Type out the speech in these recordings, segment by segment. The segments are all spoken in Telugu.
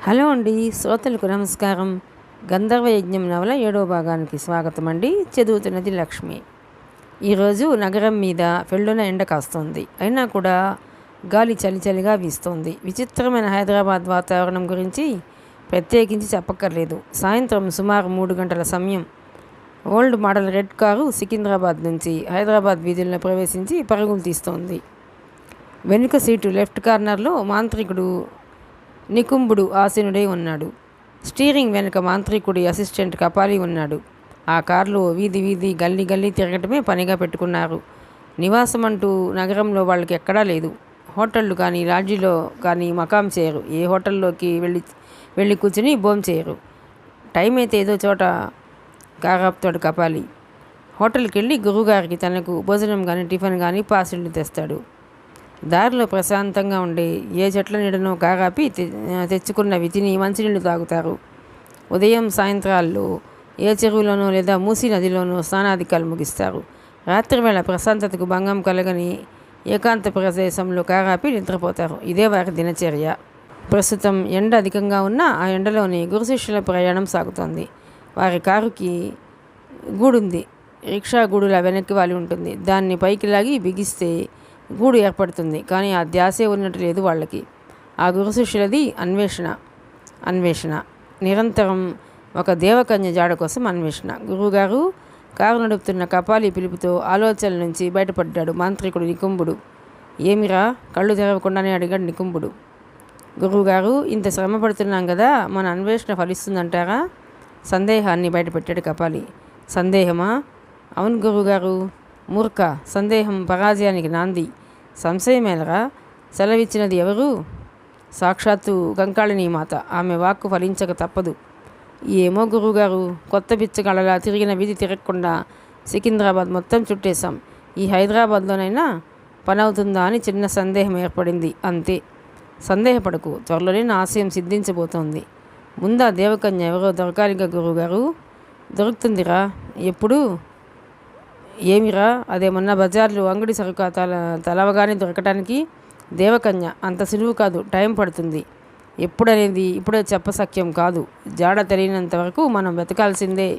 హలో అండి, శ్రోతలకు నమస్కారం. గంధర్వ యజ్ఞం నవల 7వ భాగానికి స్వాగతం అండి. చదువుతున్నది లక్ష్మి. ఈరోజు నగరం మీద ఫెళ్ళున ఎండ కాస్తోంది. అయినా కూడా గాలి చలిచలిగా వీస్తోంది. విచిత్రమైన హైదరాబాద్ వాతావరణం గురించి ప్రత్యేకించి చెప్పక్కర్లేదు. సాయంత్రం సుమారు 3 గంటల సమయం. Old model red car Secunderabad నుంచి హైదరాబాద్ వీధుల్లో ప్రవేశించి పరుగులు తీస్తోంది. వెనుక సీటు లెఫ్ట్ కార్నర్లో మాంత్రికుడు నికుంభుడు ఆసీనుడై ఉన్నాడు. స్టీరింగ్ వెనుక మాంత్రికుడి అసిస్టెంట్ కపాలి ఉన్నాడు. ఆ కారులో వీధి వీధి గల్లీ గల్లీ తిరగటమే పనిగా పెట్టుకున్నారు. నివాసం అంటూ నగరంలో వాళ్ళకి ఎక్కడా లేదు. హోటళ్ళు కానీ లాడ్జీలో కానీ మకాం చేయరు. ఏ హోటల్లోకి వెళ్ళి కూర్చుని భోం చేయరు. టైం అయితే ఏదో చోట కారాపుతాడు కపాలి. హోటల్కి వెళ్ళి గురువుగారికి తనకు భోజనం కానీ టిఫిన్ కానీ పార్సిల్ తెస్తాడు. దారిలో ప్రశాంతంగా ఉండే ఏ చెట్ల నీడనో కాగాపి తెచ్చుకున్నవి తిని మంచినీళ్ళు తాగుతారు. ఉదయం సాయంత్రాల్లో ఏ చెరువులోనో లేదా మూసీ నదిలోనో స్నానాధికాలు ముగిస్తారు. రాత్రివేళ ప్రశాంతతకు భంగం కలగని ఏకాంత ప్రదేశంలో కాగాపి నిద్రపోతారు. ఇదే వారి దినచర్య. ప్రస్తుతం ఎండ అధికంగా ఉన్న ఆ ఎండలోని గురు శిష్యుల ప్రయాణం సాగుతోంది. వారి కారుకి గూడుంది. రిక్షా గూడులా వెనక్కి వాలి ఉంటుంది. దాన్ని పైకి లాగి బిగిస్తే గూడు ఏర్పడుతుంది. కానీ ఆ ధ్యాసే ఉన్నట్టు లేదు వాళ్ళకి. ఆ గురు శిష్యులది అన్వేషణ. నిరంతరం ఒక దేవకన్య జాడ కోసం అన్వేషణ. గురువుగారు కారు నడుపుతున్న కపాలి పిలుపుతో ఆలోచనల నుంచి బయటపడ్డాడు మాంత్రికుడు నికుంభుడు. ఏమిరా, కళ్ళు తెరవకుండానే అడిగాడు నికుంభుడు. గురువుగారు, ఇంత శ్రమ పడుతున్నాం కదా, మన అన్వేషణ ఫలిస్తుందంటారా? సందేహాన్ని బయటపెట్టాడు కపాలి. సందేహమా? అవును గురువుగారు. మూర్ఖ, సందేహం పరాజయానికి నాంది. సంశయమేలరా? సెలవిచ్చినది ఎవరు? సాక్షాత్తు కంకాళిని మాత. ఆమె వాక్కు ఫలించక తప్పదు. ఏమో గురువుగారు, కొత్త బిచ్చగాళ్ళలా తిరిగిన వీధి తిరగకుండా సికింద్రాబాద్ మొత్తం చుట్టేశాం. ఈ హైదరాబాద్లోనైనా పని అవుతుందా అని చిన్న సందేహం ఏర్పడింది, అంతే. సందేహపడకు, త్వరలోనే నా ఆశయం సిద్ధించబోతోంది. ముందా దేవకన్య ఎవరో దొరకాలిగా గురువుగారు. దొరుకుతుందిరా. ఎప్పుడు? ఏమిరా, అదేమన్నా బజార్లు అంగడి సరుకు తలవగానే దొరకటానికి? దేవకన్య అంత సులువు కాదు, టైం పడుతుంది. ఎప్పుడనేది ఇప్పుడే చెప్పసఖ్యం కాదు. జాడ తెలియనంత వరకు మనం వెతకాల్సిందే.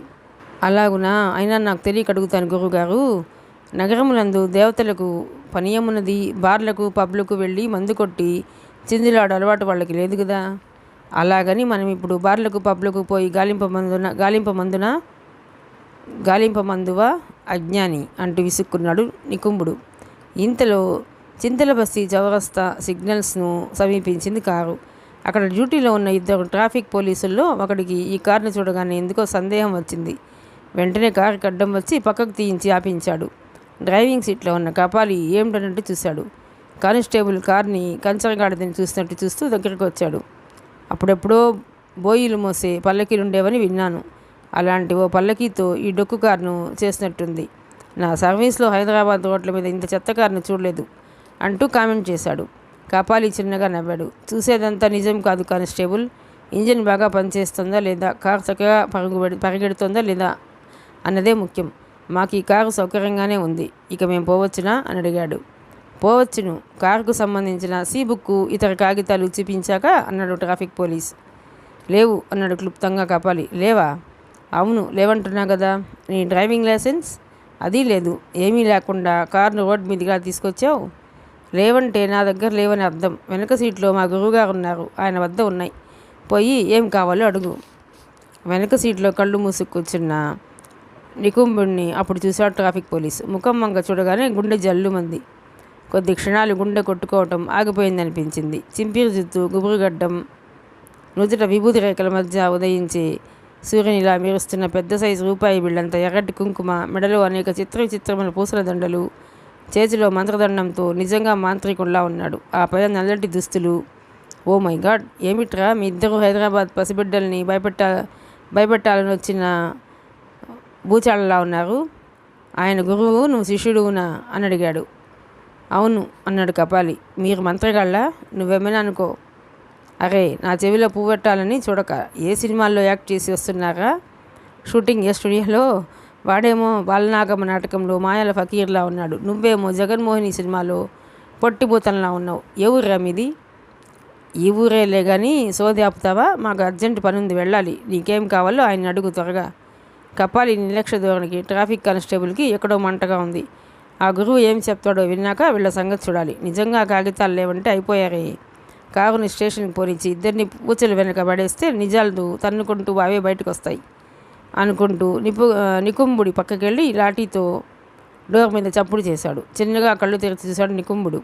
అలాగునా? అయినా నాకు తెలియక అడుగుతాను గురువుగారు. నగరములందు దేవతలకు పనియమున్నది. బార్లకు పబ్లకు వెళ్ళి మందు కొట్టి చిందులాడు అలవాటు వాళ్ళకి లేదు కదా. అలాగని మనం ఇప్పుడు బార్లకు పబ్లకు పోయి గాలింపమందువా అజ్ఞాని అంటూ విసుక్కున్నాడు నికుంభుడు. ఇంతలో చింతలబస్తి చౌరస్తా సిగ్నల్స్ను సమీపించింది కారు. అక్కడ డ్యూటీలో ఉన్న 2 ట్రాఫిక్ పోలీసుల్లో ఒకడికి ఈ కారుని చూడగానే ఎందుకో సందేహం వచ్చింది. వెంటనే కారుకి అడ్డం వచ్చి పక్కకు తీయించి ఆపించాడు. డ్రైవింగ్ సీట్లో ఉన్న కపాలి ఏమిటన్నట్టు చూశాడు. కానిస్టేబుల్ కార్ని కంచరగాడిదని చూసినట్టు చూస్తూ దగ్గరకు వచ్చాడు. అప్పుడెప్పుడో బోయిలు మోసే పల్లకీలుండేవని విన్నాను. అలాంటి ఓ పల్లకీతో ఈ డొక్కు కారును చేసినట్టుంది. నా సర్వీస్లో హైదరాబాద్ రోడ్ల మీద ఇంత చెత్త కారును చూడలేదు అంటూ కామెంట్ చేశాడు. కపాలి చిన్నగా నవ్వాడు. చూసేదంతా నిజం కాదు కానిస్టేబుల్. ఇంజిన్ బాగా పనిచేస్తుందా లేదా, కారు చక్కగా పరిగెడుతుందా లేదా అన్నదే ముఖ్యం. మాకు ఈ కారు సౌకర్యంగానే ఉంది. ఇక మేము పోవచ్చునా అని అడిగాడు. పోవచ్చును. కారుకు సంబంధించిన సీ బుక్కు ఇతర కాగితాలు చూపించాక అన్నాడు ట్రాఫిక్ పోలీస్. లేవు అన్నాడు క్లుప్తంగా కపాలి. లేవా? అవును, లేవంటున్నా కదా. నీ డ్రైవింగ్ లైసెన్స్? అది లేదు. ఏమీ లేకుండా కారును రోడ్ మీదుగా తీసుకొచ్చావు. లేవంటే నా దగ్గర లేవని అర్థం. వెనక సీట్లో మా గురువుగారు ఉన్నారు, ఆయన వద్ద ఉన్నాయి. పోయి ఏం కావాలో అడుగు. వెనక సీట్లో కళ్ళు మూసి కూర్చున్న నికుంభుడిని అప్పుడు చూశాడు ట్రాఫిక్ పోలీసు. ముఖం వంక చూడగానే గుండె జల్లుమంది. కొద్ది క్షణాలు గుండె కొట్టుకోవటం ఆగిపోయిందనిపించింది. చింపిరి జుత్తు, గుబురుగడ్డం, నుదుట విభూతి రేఖల మధ్య ఉదయించే సూర్యునిలా మెరుస్తున్న పెద్ద సైజు రూపాయి బిళ్ళంత ఎర్రటి కుంకుమ, మెడలో అనేక చిత్రమైన పూసల దండలు, చేతిలో మంత్రదండంతో నిజంగా మాంత్రికుల్లా ఉన్నాడు. ఆ పైన నల్లటి దుస్తులు. ఓ మై గాడ్, ఏమిట్రా మీ ఇద్దరు హైదరాబాద్ పసిబిడ్డల్ని భయపెట్టాలని వచ్చిన బూచాళ్ళలా ఉన్నారు. ఆయన గురువు, నువ్వు శిష్యుడునా అని అడిగాడు. అవును అన్నాడు కపాలి. మీరు మంత్రగాళ్ళ? నువ్వేమైనా అనుకో. అరే, నా చెవిలో పువ్వెట్టాలని చూడక. ఏ సినిమాల్లో యాక్ట్ చేసి వస్తున్నారా? షూటింగ్ ఏ స్టూడియోలో? వాడేమో బాలనాగమ్మ నాటకంలో మాయాల ఫకీర్లా ఉన్నాడు. నువ్వేమో జగన్మోహిని సినిమాలో పొట్టిబూతంలా ఉన్నావు. ఏ ఊర్రా మీది? ఈ ఊరేలే కానీ సోది ఆపుతావా? మాకు అర్జెంటు పనుంది, వెళ్ళాలి. నీకేం కావాలో ఆయన అడుగు త్వరగా. కపాలి నిర్లక్ష్య ధోరణికి ట్రాఫిక్ కానిస్టేబుల్కి ఎక్కడో మంటగా ఉంది. ఆ గురువు ఏం చెప్తాడో విన్నాక వీళ్ళ సంగతి చూడాలి. నిజంగా కాగితాలు లేవంటే అయిపోయారే. కారుని స్టేషన్కి పోనిచ్చి ఇద్దరిని పూచలు వెనక పడేస్తే నిజాలు తన్నుకుంటూ అవే బయటకు వస్తాయి అనుకుంటూ నికుంభుడి పక్కకెళ్ళి లాఠీతో డోర్ మీద చప్పుడు చేశాడు. చిన్నగా కళ్ళు తెరిచి చూశాడు నికుంభుడు.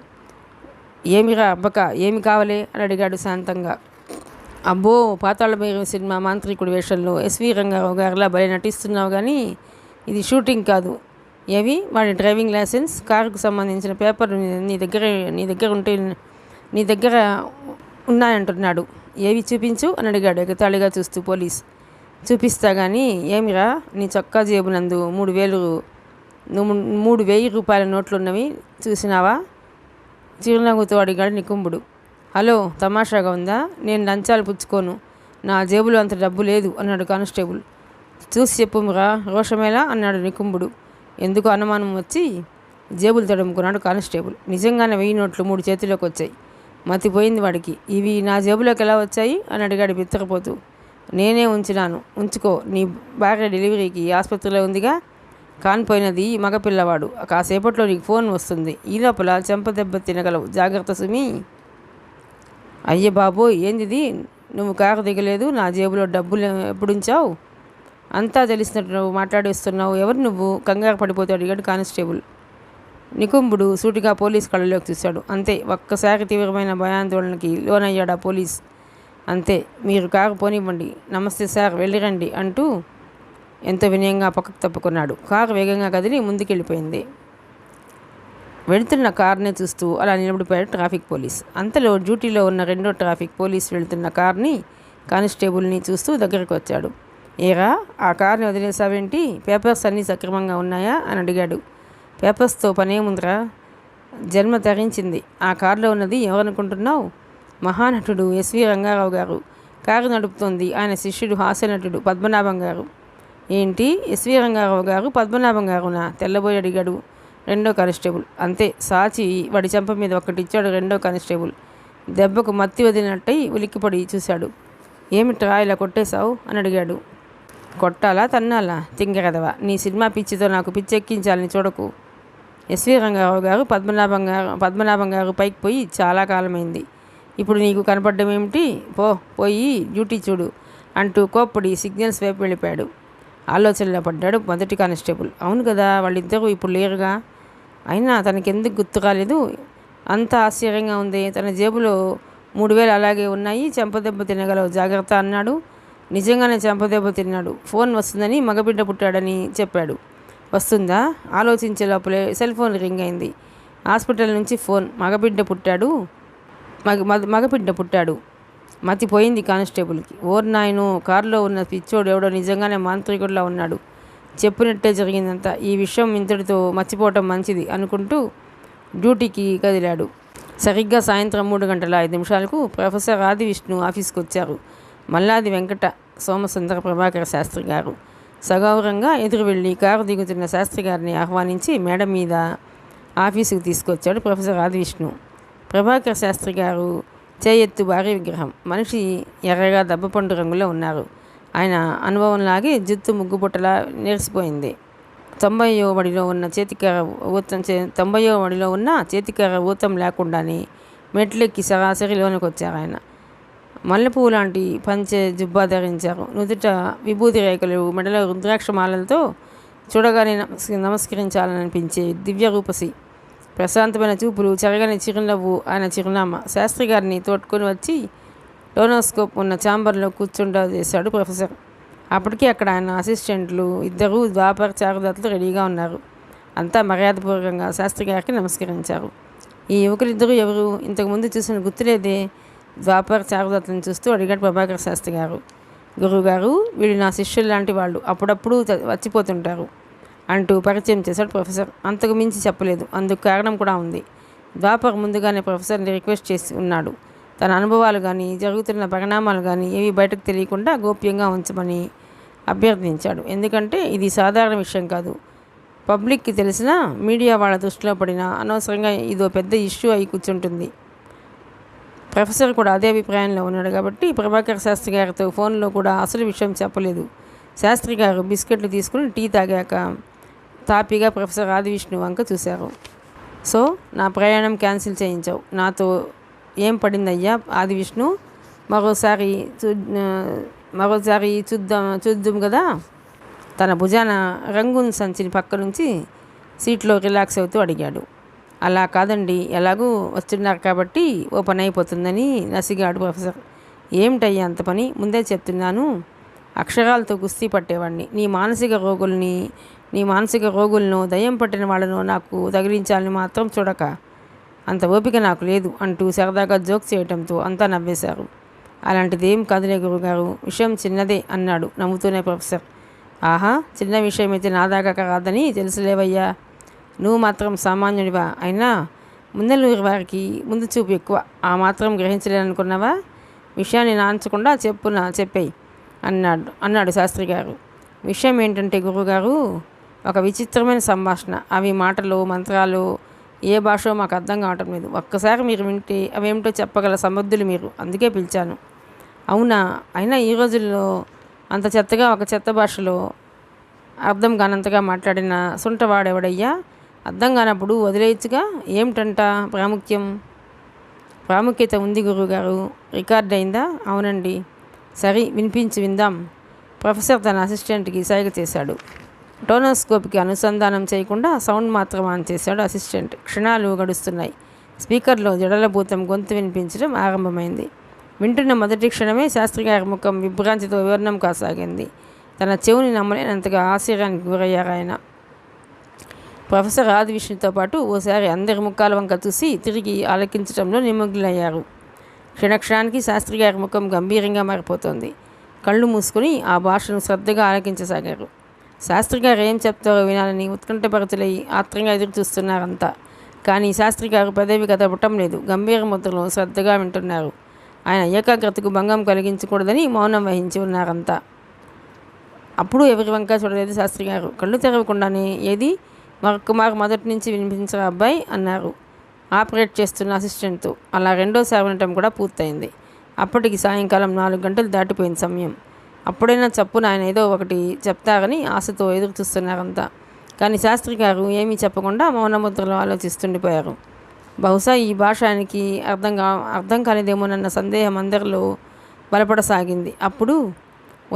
ఏమిరా అబ్బక, ఏమి కావాలే అని అడిగాడు శాంతంగా. అబ్బో, పాతాళభైరవ సినిమా మాంత్రికుడి వేషంలో ఎస్వి రంగారావు గారిలా భలే నటిస్తున్నావు, కానీ ఇది షూటింగ్ కాదు. ఏవి? వాడి డ్రైవింగ్ లైసెన్స్, కారుకు సంబంధించిన పేపర్ నీ దగ్గర ఉన్నాయంటున్నాడు. ఏవి చూపించు అని అడిగాడు ఎగతాళిగా చూస్తూ పోలీస్. చూపిస్తా కానీ ఏమిరా, నీ చొక్కా జేబునందు 3,000 రూపాయల నోట్లున్నవి చూసినావా? చిరునవ్వుతో అడిగాడు నికుంభుడు. హలో, తమాషాగా ఉందా? నేను లంచాలు పుచ్చుకోను, నా జేబులో అంత డబ్బు లేదు అన్నాడు కానిస్టేబుల్. చూసి చెప్పురా రోషమేలా అన్నాడు నికుంభుడు. ఎందుకు అనుమానం వచ్చి జేబులు తడుముకున్నాడు కానిస్టేబుల్. నిజంగానే 1000 నోట్లు 3 చేతిలోకి వచ్చాయి. మతిపోయింది వాడికి. ఇవి నా జేబులోకి ఎలా వచ్చాయి అని అడిగాడు బిత్తరపోతూ. నేనే ఉంచినాను, ఉంచుకో. నీ భార్య డెలివరీకి ఆసుపత్రిలో ఉందిగా. కానిపోయినది మగపిల్లవాడు. కాసేపట్లో నీకు ఫోన్ వస్తుంది. ఈ లోపల చెంపదెబ్బ తినగలవు, జాగ్రత్త సుమి. అయ్య బాబోయ్, ఏందిది? నువ్వు కారు దిగలేదు, నా జేబులో డబ్బులు ఎప్పుడుంచావు? అంతా తెలిసినట్టు నువ్వు మాట్లాడేస్తున్నావు. ఎవరు నువ్వు? కంగారు పడిపోతే అడిగాడు కానిస్టేబుల్. నికుంభుడు సూటిగా పోలీస్ కళ్ళలోకి చూశాడు. అంతే. ఒక్కసారి తీవ్రమైన భయాందోళనకి లోనయ్యాడు ఆ పోలీస్. అంతే. మీరు కారు పోనివ్వండి. నమస్తే సార్, వెళ్ళిరండి అంటూ ఎంతో వినయంగా పక్కకు తప్పుకున్నాడు. కారు వేగంగా కదిలి ముందుకెళ్ళిపోయింది. వెళుతున్న కారునే చూస్తూ అలా నిలబడిపోయాడు ట్రాఫిక్ పోలీస్. అంతలో డ్యూటీలో ఉన్న 2వ ట్రాఫిక్ పోలీస్ వెళుతున్న కార్ని కానిస్టేబుల్ని చూస్తూ దగ్గరకు వచ్చాడు. ఏరా, ఆ కార్ని వదిలేసావేంటి? పేపర్స్ అన్నీ సక్రమంగా ఉన్నాయా అని అడిగాడు. పేపర్స్తో పనేముందిరా, జన్మ తరించింది. ఆ కారులో ఉన్నది ఎవరనుకుంటున్నావు? మహానటుడు ఎస్వి రంగారావు గారు. కారు నడుపుతోంది ఆయన శిష్యుడు హాస్యనటుడు పద్మనాభం గారు. ఏంటి, ఎస్వి రంగారావు గారు పద్మనాభం గారునా? తెల్లబోయి అడిగాడు 2వ కానిస్టేబుల్. అంతే. సాచి వాడి చెంప మీద ఒకటిచ్చాడు 2వ కానిస్టేబుల్. దెబ్బకు మత్తి వదిలినట్టయి ఉలిక్కిపడి చూశాడు. ఏమిట్రా ఇలా కొట్టేశావు అని అడిగాడు. కొట్టాలా తన్నాలా? తింగరదవా, నీ సినిమా పిచ్చితో నాకు పిచ్చెక్కించాలని చూడకు. ఎస్వి రంగారావు గారు పద్మనాభం గారు పైకి పోయి చాలా కాలమైంది. ఇప్పుడు నీకు కనపడ్డం ఏమిటి? పోయి డ్యూటీ చూడు అంటూ కోప్పడి సిగ్నల్స్ వైపు వెళ్ళిపోయాడు. ఆలోచనలో పడ్డాడు 1వ కానిస్టేబుల్. అవును కదా, వాళ్ళిద్దరూ ఇప్పుడు లేరుగా. అయినా తనకెందుకు గుర్తు కాలేదు? అంత ఆశ్చర్యంగా ఉంది. తన జేబులో 3,000 అలాగే ఉన్నాయి. చెంపదెబ్బ తినగలవు, జాగ్రత్త అన్నాడు. నిజంగానే చెంపదెబ్బ తిన్నాడు. ఫోన్ వస్తుందని, మగబిడ్డ పుట్టాడని చెప్పాడు. వస్తుందా? ఆలోచించే లోపలే సెల్ ఫోన్ రింగ్ అయింది. హాస్పిటల్ నుంచి ఫోన్. మగబిడ్డ పుట్టాడు. మతిపోయింది కానిస్టేబుల్కి. ఓర్ నాయను, కారులో ఉన్న పిచ్చోడు ఎవడో నిజంగానే మాంత్రికుడిలా ఉన్నాడు. చెప్పినట్టే జరిగిందంతా. ఈ విషయం ఇంతటితో మర్చిపోవటం మంచిది అనుకుంటూ డ్యూటీకి కదిలాడు. సరిగ్గా సాయంత్రం 3:05 ప్రొఫెసర్ ఆదివిష్ణు ఆఫీస్కి వచ్చారు. మల్లాది వెంకట సోమసుందర ప్రభాకర శాస్త్రి గారు. సగౌరవంగా ఎదురు వెళ్ళి కారు దిగుతున్న శాస్త్రి గారిని ఆహ్వానించి మేడ మీద ఆఫీసుకు తీసుకొచ్చాడు ప్రొఫెసర్ ఆదివిష్ణు. ప్రభాకర శాస్త్రి గారు చేయెత్తు భారీ విగ్రహం. మనిషి ఎర్రగా దబ్బపండు రంగులో ఉన్నారు. ఆయన అనుభవంలాగే జుత్తు ముగ్గుపుట్టలా నేర్చిపోయింది. 90వ వడిలో ఉన్న చేతికర్ర ఊతం లేకుండానే మెట్లెక్కి సరాసరి లోనికి వచ్చారు ఆయన. మల్లెపువ్వు లాంటి పంచె జుబ్బా ధరించారు. నుదుట విభూతి రేఖలు, మెడలో రుద్రాక్షమాలలతో చూడగానే నమస్కరించాలనిపించే దివ్య రూపసి. ప్రశాంతమైన చూపులు, చెరగని చిరునవ్వు ఆయన చిరునామా. శాస్త్రి గారిని తోడ్కొని వచ్చి టోనోస్కోప్ ఉన్న ఛాంబర్లో చేశాడు ప్రొఫెసర్. అప్పటికే అక్కడ ఆయన అసిస్టెంట్లు 2 ద్వాపర చారుదత్తులు రెడీగా ఉన్నారు. అంతా మర్యాదపూర్వకంగా శాస్త్రి గారికి నమస్కరించారు. ఈ యువకులిద్దరూ ఎవరు? ఇంతకుముందు చూసిన గుర్తులేదే? ద్వాపర చారుదత్తులను చూస్తూ అడిగాడు ప్రభాకర్ శాస్త్రి గారు. గురువుగారు, వీళ్ళు నా శిష్యులు లాంటి వాళ్ళు, అప్పుడప్పుడు వచ్చిపోతుంటారు అంటూ పరిచయం చేశాడు ప్రొఫెసర్. అంతకు మించి చెప్పలేదు. అందుకు కారణం కూడా ఉంది. ద్వాపర్ ముందుగానే ప్రొఫెసర్ని రిక్వెస్ట్ చేసి ఉన్నాడు. తన అనుభవాలు కానీ, జరుగుతున్న పరిణామాలు కానీ ఏవి బయటకు తెలియకుండా గోప్యంగా ఉంచమని అభ్యర్థించాడు. ఎందుకంటే ఇది సాధారణ విషయం కాదు. పబ్లిక్కి తెలిసినా, మీడియా వాళ్ళ దృష్టిలో పడినా అనవసరంగా ఇదో పెద్ద ఇష్యూ అయి కూర్చుంటుంది. ప్రొఫెసర్ కూడా అదే అభిప్రాయంలో ఉన్నాడు కాబట్టి ప్రభాకర్ శాస్త్రి గారితో ఫోన్లో కూడా అసలు విషయం చెప్పలేదు. శాస్త్రి గారు బిస్కెట్లు తీసుకుని టీ తాగాక తాపిగా ప్రొఫెసర్ ఆదివిష్ణు వంక చూశారు. సో నా ప్రయాణం క్యాన్సిల్ చేయించావు, నాతో ఏం పడిందయ్యా ఆదివిష్ణు, మరోసారి చూద్దాం కదా. తన భుజాన రంగున్ సంచిని పక్క నుంచి సీట్లో రిలాక్స్ అవుతూ అడిగాడు. అలా కాదండి, ఎలాగూ వస్తున్నారు కాబట్టి ఓ పని అయిపోతుందని నసిగాడు ప్రొఫెసర్. ఏమిటయ్యా అంత పని, ముందే చెప్తున్నాను, అక్షరాలతో కుస్తీ పట్టేవాడిని. నీ మానసిక రోగులను దయ్యం పట్టిన వాళ్ళను నాకు తగిలించాలని మాత్రం చూడక, అంత ఓపిక నాకు లేదు అంటూ సరదాగా జోక్ చేయటంతో అంతా నవ్వేశారు. అలాంటిదేం కాదులే గురుగారు, విషయం చిన్నదే అన్నాడు నవ్వుతూనే ప్రొఫెసర్. ఆహా, చిన్న విషయమైతే నా దాకా కాదని తెలుసులేవయ్యా, నువ్వు మాత్రం సామాన్యుడివా, అయినా ముందలూరి వారికి ముందు చూపు ఎక్కువ, ఆ మాత్రం గ్రహించలేననుకున్నావా, విషయాన్ని నాంచకుండా చెప్పేయి అన్నాడు శాస్త్రి గారు. విషయం ఏంటంటే గురుగారు, ఒక విచిత్రమైన సంభాషణ, అవి మాటలు మంత్రాలు ఏ భాషో మాకు అర్థం కావటం లేదు. ఒక్కసారి మీరు వింటే అవేమిటో చెప్పగల సమర్థులు మీరు, అందుకే పిలిచాను. అవునా, అయినా ఈ రోజుల్లో అంత చెత్తగా ఒక చెత్త భాషలో అర్థం కానంతగా మాట్లాడిన సుంటవాడెవడయ్యా, అర్థం కానప్పుడు వదిలేయచ్చుగా, ఏమిటంట ప్రాముఖ్యత ఉంది గురువుగారు. రికార్డ్ అయిందా? అవునండి. సరే విందాం. ప్రొఫెసర్ తన అసిస్టెంట్కి సైగ చేశాడు. టోనోస్కోప్కి అనుసంధానం చేయకుండా సౌండ్ మాత్రం ఆన్ చేశాడు అసిస్టెంట్. క్షణాలు గడుస్తున్నాయి. స్పీకర్లో జడలభూతం గొంతు వినిపించడం ఆరంభమైంది. వింటున్న మొదటి క్షణమే శాస్త్రిగారి ముఖం విభ్రాంతితో వివరణం కాసాగింది. తన చెవుని నమ్మలేనంతగా ఆశ్చర్యానికి గురయ్యారు ఆయన. ప్రొఫెసర్ ఆదివిష్ణుతో పాటు ఓసారి అందరి ముఖాల వంక చూసి తిరిగి ఆలకించడంలో నిమగ్నులయ్యారు. క్షణక్షణానికి శాస్త్రిగారి ముఖం గంభీరంగా మారిపోతోంది. కళ్ళు మూసుకుని ఆ భాషను శ్రద్ధగా ఆలకించసాగారు. శాస్త్రి గారు ఏం చెప్తారో వినాలని ఉత్కంఠభరితులై ఆత్రంగా ఎదురు చూస్తున్నారంతా. కానీ శాస్త్రి గారు పెదవి కదపటం లేదు. గంభీర ముద్రలో శ్రద్ధగా వింటున్నారు. ఆయన ఏకాగ్రతకు భంగం కలిగించకూడదని మౌనం వహించి ఉన్నారంతా. అప్పుడు ఎవరి వంక చూడలేదు శాస్త్రి గారు. కళ్ళు తెరవకుండానే, ఏది మరొకమారు మొదటి నుంచి వినిపించరా అబ్బాయి అన్నారు ఆపరేట్ చేస్తున్న అసిస్టెంట్తో. అలా రెండోసారి వినటం కూడా పూర్తయింది. అప్పటికి సాయంకాలం 4 గంటలు దాటిపోయిన సమయం. అప్పుడైనా చప్పున ఆయన ఏదో ఒకటి చెప్తారని ఆశతో ఎదురు చూస్తున్నారంతా. కానీ శాస్త్రి గారు ఏమీ చెప్పకుండా మౌనముద్రలో ఆలోచిస్తుండిపోయారు. బహుశా ఈ భాష ఆయనకి అర్థం కానిదేమోనన్న సందేహం అందరిలో బలపడసాగింది. అప్పుడు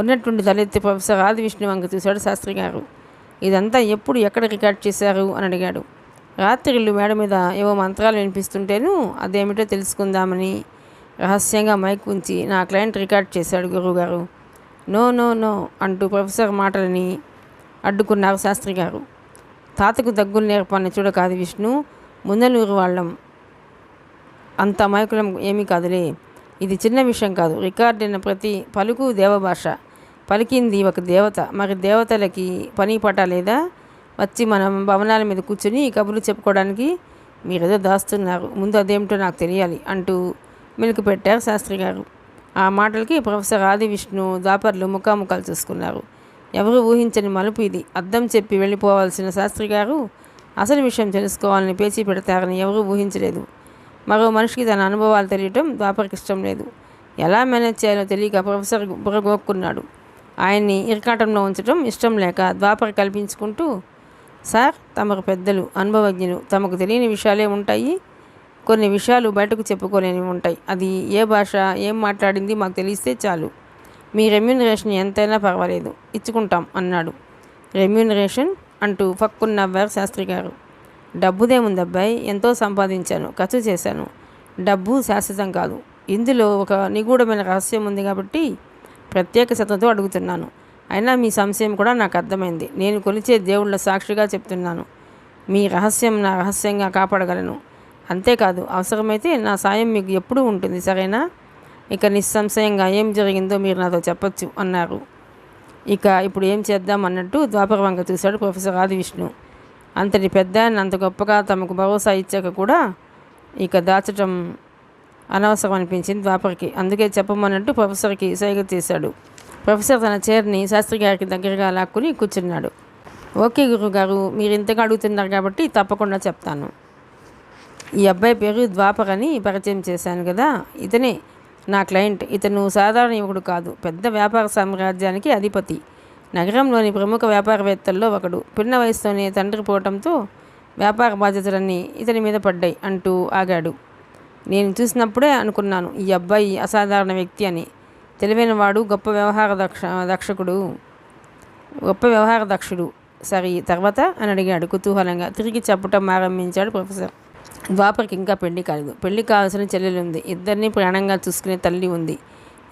ఉన్నట్టుండి తలెత్తి ప్రొఫెసర్ ఆదివిష్ణు వంక చూశాడు శాస్త్రి గారు. ఇదంతా ఎప్పుడు ఎక్కడ రికార్డ్ చేశారు అని అడిగాడు. రాత్రిళ్ళు మేడ మీద ఏవో మంత్రాలు వినిపిస్తుంటేను అదేమిటో తెలుసుకుందామని రహస్యంగా మైక్ ఉంచి నా క్లయింట్ రికార్డ్ చేశాడు గురువుగారు. నో నో నో అంటూ ప్రొఫెసర్ మాటలని అడ్డుకున్నారు శాస్త్రి గారు. తాతకు దగ్గులు నేర్పాన్ని చూడక ఆదివిష్ణు, ముందలూరు వాళ్ళం అంత మైకులం ఏమీ కాదులే, ఇది చిన్న విషయం కాదు. రికార్డ్ అయిన ప్రతి పలుకు దేవభాష, పలికింది ఒక దేవత. మరి దేవతలకి పని పట లేదా, వచ్చి మనం భవనాల మీద కూర్చుని కబుర్లు చెప్పుకోవడానికి? మీరేదో దాస్తున్నారు, ముందు అదేమిటో నాకు తెలియాలి అంటూ మెలుకు పెట్టారు శాస్త్రి గారు. ఆ మాటలకి ప్రొఫెసర్ ఆదివిష్ణు దాపర్లు ముఖాముఖాలు చూసుకున్నారు. ఎవరు ఊహించని మలుపు ఇది. అద్దం చెప్పి వెళ్ళిపోవాల్సిన శాస్త్రి గారు అసలు విషయం తెలుసుకోవాలని పేచీ పెడతారని ఎవరూ ఊహించలేదు. మరో మనిషికి తన అనుభవాలు తెలియటం ద్వాపర్కి ఇష్టం లేదు. ఎలా మేనేజ్ చేయాలో తెలియక ప్రొఫెసర్ బుర్రగోక్కున్నాడు. ఆయన్ని ఇరకాటంలో ఉంచడం ఇష్టం లేక ద్వాపర్ కల్పించుకుంటూ, సార్ తమకు పెద్దలు, అనుభవజ్ఞులు, తమకు తెలియని విషయాలే ఉంటాయి, కొన్ని విషయాలు బయటకు చెప్పుకోలేనివి ఉంటాయి. అది ఏ భాష, ఏం మాట్లాడింది మాకు తెలిస్తే చాలు. మీ రెమ్యూనరేషన్ ఎంతైనా పర్వాలేదు, ఇచ్చుకుంటాం అన్నాడు. రెమ్యూనరేషన్ అంటూ ఫక్కున నవ్వారు శాస్త్రి గారు. డబ్బుదేముందబ్బాయి, ఎంతో సంపాదించాను, ఖర్చు చేశాను. డబ్బు శాశ్వతం కాదు. ఇందులో ఒక నిగూఢమైన రహస్యం ఉంది కాబట్టి ప్రత్యేక శ్రద్ధతో అడుగుతున్నాను. అయినా మీ సంశయం కూడా నాకు అర్థమైంది. నేను కొలిచే దేవుళ్ళ సాక్షిగా చెప్తున్నాను, మీ రహస్యం నా రహస్యంగా కాపాడగలను. అంతేకాదు, అవసరమైతే నా సాయం మీకు ఎప్పుడూ ఉంటుంది, సరేనా? ఇక నిస్సంశయంగా ఏం జరిగిందో మీరు నాతో చెప్పొచ్చు అన్నారు. ఇక ఇప్పుడు ఏం చేద్దాం అన్నట్టు ద్వాపర వంక చూశాడు ప్రొఫెసర్ ఆదివిష్ణు. అంతటి పెద్ద అంత గొప్పగా తమకు భరోసా ఇచ్చాక కూడా ఇక దాచటం అనవసరం అనిపించింది ద్వాపర్కి. అందుకే చెప్పమన్నట్టు ప్రొఫెసర్కి సైగ చేశాడు. ప్రొఫెసర్ తన చైర్ని శాస్త్రి గారికి దగ్గరగా లాక్కుని కూర్చున్నాడు. ఓకే గురువుగారు, మీరు ఇంతగా అడుగుతున్నారు కాబట్టి తప్పకుండా చెప్తాను. ఈ అబ్బాయి పేరు ద్వాపర్ అని పరిచయం చేశాను కదా, ఇతనే నా క్లయింట్. ఇతను సాధారణ యువకుడు కాదు, పెద్ద వ్యాపార సామ్రాజ్యానికి అధిపతి, నగరంలోని ప్రముఖ వ్యాపారవేత్తల్లో ఒకడు. పిన్న వయసులోనే తండ్రి పోవటంతో వ్యాపార బాధ్యతలన్నీ ఇతని మీద పడ్డాయి అంటూ ఆగాడు. నేను చూసినప్పుడే అనుకున్నాను ఈ అబ్బాయి అసాధారణ వ్యక్తి అని. తెలివైన వాడు, గొప్ప వ్యవహార దక్షుడు. సరే తర్వాత అని అడిగాడు కుతూహలంగా. తిరిగి చెప్పటం ఆరంభించాడు ప్రొఫెసర్. ద్వాపర్కి ఇంకా పెళ్లి కాలేదు. పెళ్లి కావాల్సిన చెల్లెలు ఉంది, ఇద్దరిని ప్రాణంగా చూసుకునే తల్లి ఉంది.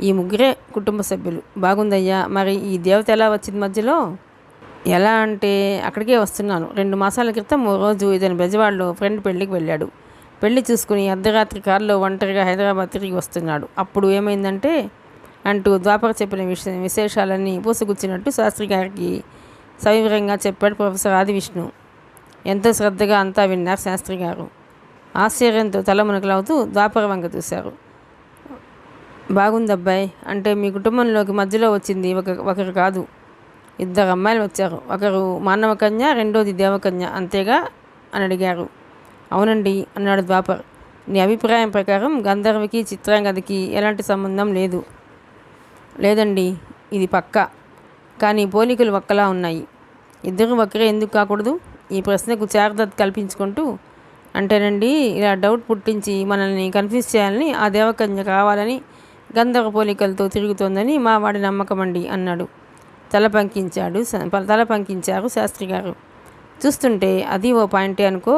ఈ ముగ్గురే కుటుంబ సభ్యులు. బాగుందయ్యా. మరి ఈ దేవత ఎలా వచ్చింది మధ్యలో? ఎలా అంటే అక్కడికే వస్తున్నాను. 2 మాసాల క్రితం ఓ రోజు ఇతని బెజవాడలో ఫ్రెండ్ పెళ్ళికి వెళ్ళాడు. పెళ్లి చూసుకుని అర్ధరాత్రి కారులో ఒంటరిగా హైదరాబాద్ తిరిగి వస్తున్నాడు. అప్పుడు ఏమైందంటే అంటూ ద్వాపర్ చెప్పిన విశేషాలన్నీ పూసగుచ్చినట్టు శాస్త్రి గారికి సవివరంగా చెప్పాడు ప్రొఫెసర్ ఆదివిష్ణు. ఎంతో శ్రద్ధగా అంతా విన్నారు శాస్త్రి గారు. ఆశ్చర్యంతో తల మునకలవుతూ ద్వాపర్ వంక చూశారు. బాగుందబ్బాయి. అంటే మీ కుటుంబంలోకి మధ్యలో వచ్చింది ఒకరు కాదు, 2 అమ్మాయిలు వచ్చారు. ఒకరు మానవ కన్య, రెండోది దేవకన్య, అంతేగా అని అడిగారు. అవునండి అన్నాడు ద్వాపర్. నీ అభిప్రాయం ప్రకారం గంధర్వకి చిత్రాంగదకి ఎలాంటి సంబంధం లేదు? లేదండి, ఇది పక్కా. కానీ పోలికలు ఒక్కలా ఉన్నాయి. ఇద్దరు ఒకరే ఎందుకు కాకూడదు? ఈ ప్రశ్నకు చార్దత్ కల్పించుకుంటూ, అంటేనండి ఇలా డౌట్ పుట్టించి మనల్ని కన్ఫ్యూజ్ చేయాలని ఆ దేవకన్య కావాలని గంధర్వ పోలికలతో తిరుగుతోందని మా వాడి నమ్మకం అండి అన్నాడు. తల పంకించారు శాస్త్రి గారు. చూస్తుంటే అది ఓ పాయింటే అనుకో.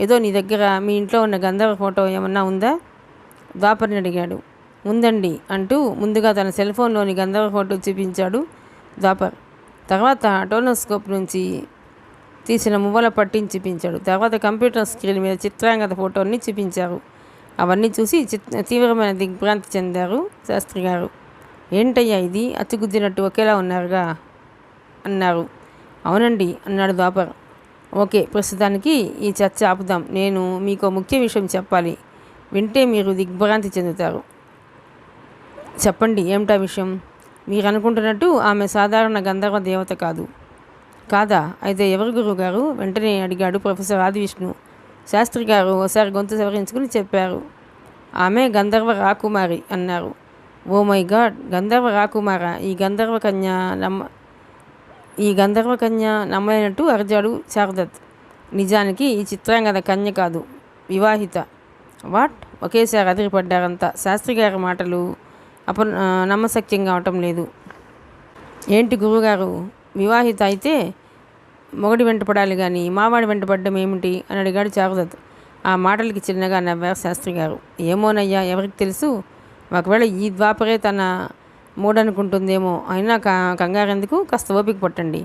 ఏదో నీ దగ్గర మీ ఇంట్లో ఉన్న గంధర్వ ఫోటో ఏమన్నా ఉందా? ద్వాపర్ని అడిగాడు. ఉందండి అంటూ ముందుగా తన సెల్ ఫోన్లోని గంధర్వ ఫోటో చూపించాడు ద్వాపర్. తర్వాత టోనోస్కోప్ నుంచి తీసిన మువ్వల పట్టిని చూపించాడు. తర్వాత కంప్యూటర్ స్క్రీన్ మీద చిత్రాంగద ఫోటోని చూపించారు. అవన్నీ చూసి తీవ్రమైన దిగ్భ్రాంతి చెందారు శాస్త్రి గారు. ఏంటయ్యా ఇది, అచ్చుగుద్దినట్టు ఒకేలా ఉన్నారుగా అన్నారు. అవునండి అన్నాడు ద్వాపర్. ఓకే, ప్రస్తుతానికి ఈ చర్చ ఆపుదాం. నేను మీకు ముఖ్య విషయం చెప్పాలి. వింటే మీరు దిగ్భ్రాంతి చెందుతారు. చెప్పండి, ఏమిటా విషయం? మీరు అనుకుంటున్నట్టు ఆమె సాధారణ గంధర్వ దేవత కాదు. కాదా? అయితే ఎవరు గురువు గారు? వెంటనే అడిగాడు ప్రొఫెసర్ ఆదివిష్ణు. శాస్త్రి గారు ఒకసారి గొంతు సవరించుకుని చెప్పారు. ఆమె గంధర్వ రాకుమారి అన్నారు. ఓ మై గాడ్, గంధర్వ రాకుమారా? ఈ గంధర్వ కన్య నమ్మలేనట్టు అరిచాడు శారదత్. నిజానికి ఈ చిత్రాంగద కన్య కాదు, వివాహిత. వాట్? ఒకేసారి అదిరిపడ్డారంతా. శాస్త్రి గారి మాటలు నమ్మశక్యంగా అవటం లేదు. ఏంటి గురువుగారు, వివాహిత అయితే మొగడి వెంటపడాలి కానీ మావాడి వెంటపడ్డం ఏమిటి అని అడిగాడు శారదత్. ఆ మాటలకి చిన్నగా నవ్వారు శాస్త్రి గారు. ఏమోనయ్యా, ఎవరికి తెలుసు? ఒకవేళ ఈ ద్వాపరే తన మూడనుకుంటుందేమో. అయినా కంగారెందుకు, కాస్త ఓపిక పట్టండి.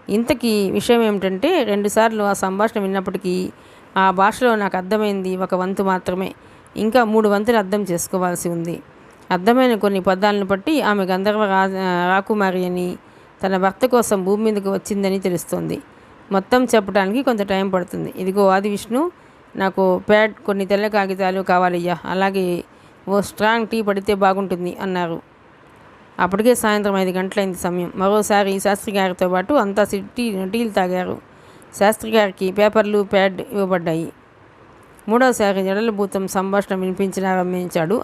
ఇంతకీ విషయం ఏమిటంటే 2 సార్లు ఆ సంభాషణ విన్నప్పటికీ ఆ భాషలో నాకు అర్థమైంది 1 వంతు మాత్రమే. ఇంకా 3 వంతులు అర్థం చేసుకోవాల్సి ఉంది. అర్థమైన కొన్ని పదాలను బట్టి ఆమె గంధర్వ రాకుమారి అని, తన భర్త కోసం భూమి మీదకి వచ్చిందని తెలుస్తోంది. మొత్తం చెప్పడానికి కొంత టైం పడుతుంది. ఇదిగో ఆదివిష్ణు, నాకు ప్యాడ్, కొన్ని తెల్ల కాగితాలు కావాలయ్యా. అలాగే ఓ స్ట్రాంగ్ టీ పడితే బాగుంటుంది అన్నారు. అప్పటికే సాయంత్రం 5 గంటలైంది సమయం. మరోసారి శాస్త్రి గారితో పాటు అంతా టీలు తాగారు. శాస్త్రి గారికి పేపర్లు, ప్యాడ్ ఇవ్వబడ్డాయి. 3వసారి జడలభూతం సంభాషణ వినిపించాడు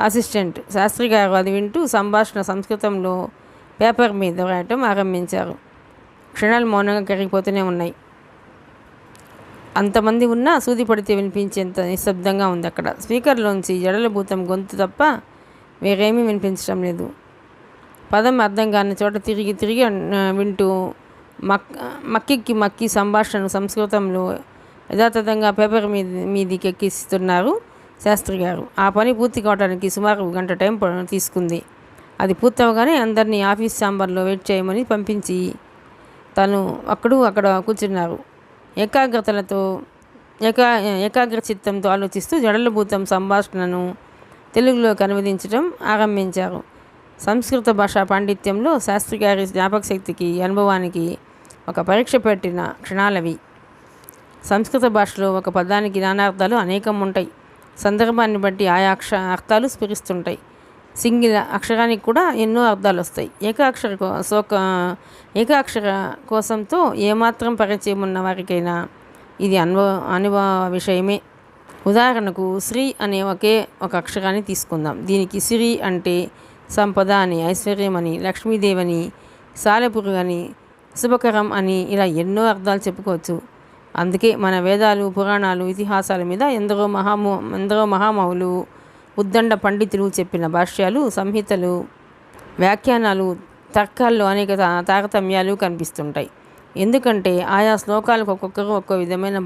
అసిస్టెంట్. శాస్త్రి గారు అది వింటూ సంభాషణ సంస్కృతంలో పేపర్ మీద రాయటం ఆరంభించారు. క్షణాలు మౌనంగా కరిగిపోతూనే ఉన్నాయి. అంతమంది ఉన్నా సూది పడితే వినిపించేంత నిశ్శబ్దంగా ఉంది అక్కడ. స్పీకర్లోంచి జడలభూతం గొంతు తప్ప వేరేమీ వినిపించడం లేదు. పదం అర్థం కాని చోట తిరిగి వింటూ మక్కి సంభాషణను సంస్కృతంలో యథాతథంగా పేపర్ మీదకి ఎక్కిస్తున్నారు శాస్త్రి గారు. ఆ పని పూర్తి కావడానికి సుమారు 1 గంట టైం తీసుకుంది. అది పూర్తవగానే అందరినీ ఆఫీస్ ఛాంబర్లో వెయిట్ చేయమని పంపించి తను అక్కడ కూర్చున్నారు. ఏకాగ్ర చిత్తంతో ఆలోచిస్తూ జడలభూతం సంభాషణను తెలుగులోకి అనువదించడం ఆరంభించారు. సంస్కృత భాషా పాండిత్యంలో శాస్త్రి గారి జ్ఞాపక శక్తికి, అనుభవానికి ఒక పరీక్ష పెట్టిన క్షణాలవి. సంస్కృత భాషలో ఒక పదానికి నానార్థాలు అనేకం ఉంటాయి. సందర్భాన్ని బట్టి ఆయా అర్థాలు స్ఫురిస్తుంటాయి. సింగిల్ అక్షరానికి కూడా ఎన్నో అర్థాలు వస్తాయి. ఏకాక్షర కోశంతో ఏమాత్రం పరిచయం ఉన్న వారికైనా ఇది అనుభవ విషయమే. ఉదాహరణకు శ్రీ అనే ఒక అక్షరాన్ని తీసుకుందాం. దీనికి శ్రీ అంటే సంపద అని, ఐశ్వర్యం అని, లక్ష్మీదేవని, సాలెపురుగు అని, శుభకరం అని ఇలా ఎన్నో అర్థాలు చెప్పుకోవచ్చు. అందుకే మన వేదాలు, పురాణాలు, ఇతిహాసాల మీద ఎందరో మహామహులు, ఉద్దండ పండితులు చెప్పిన భాష్యాలు, సంహితలు, వ్యాఖ్యానాలు, తర్కాల్లో అనేక తారతమ్యాలు కనిపిస్తుంటాయి. ఎందుకంటే ఆయా శ్లోకాలకు ఒక్కొక్కరు ఒక్కో విధమైన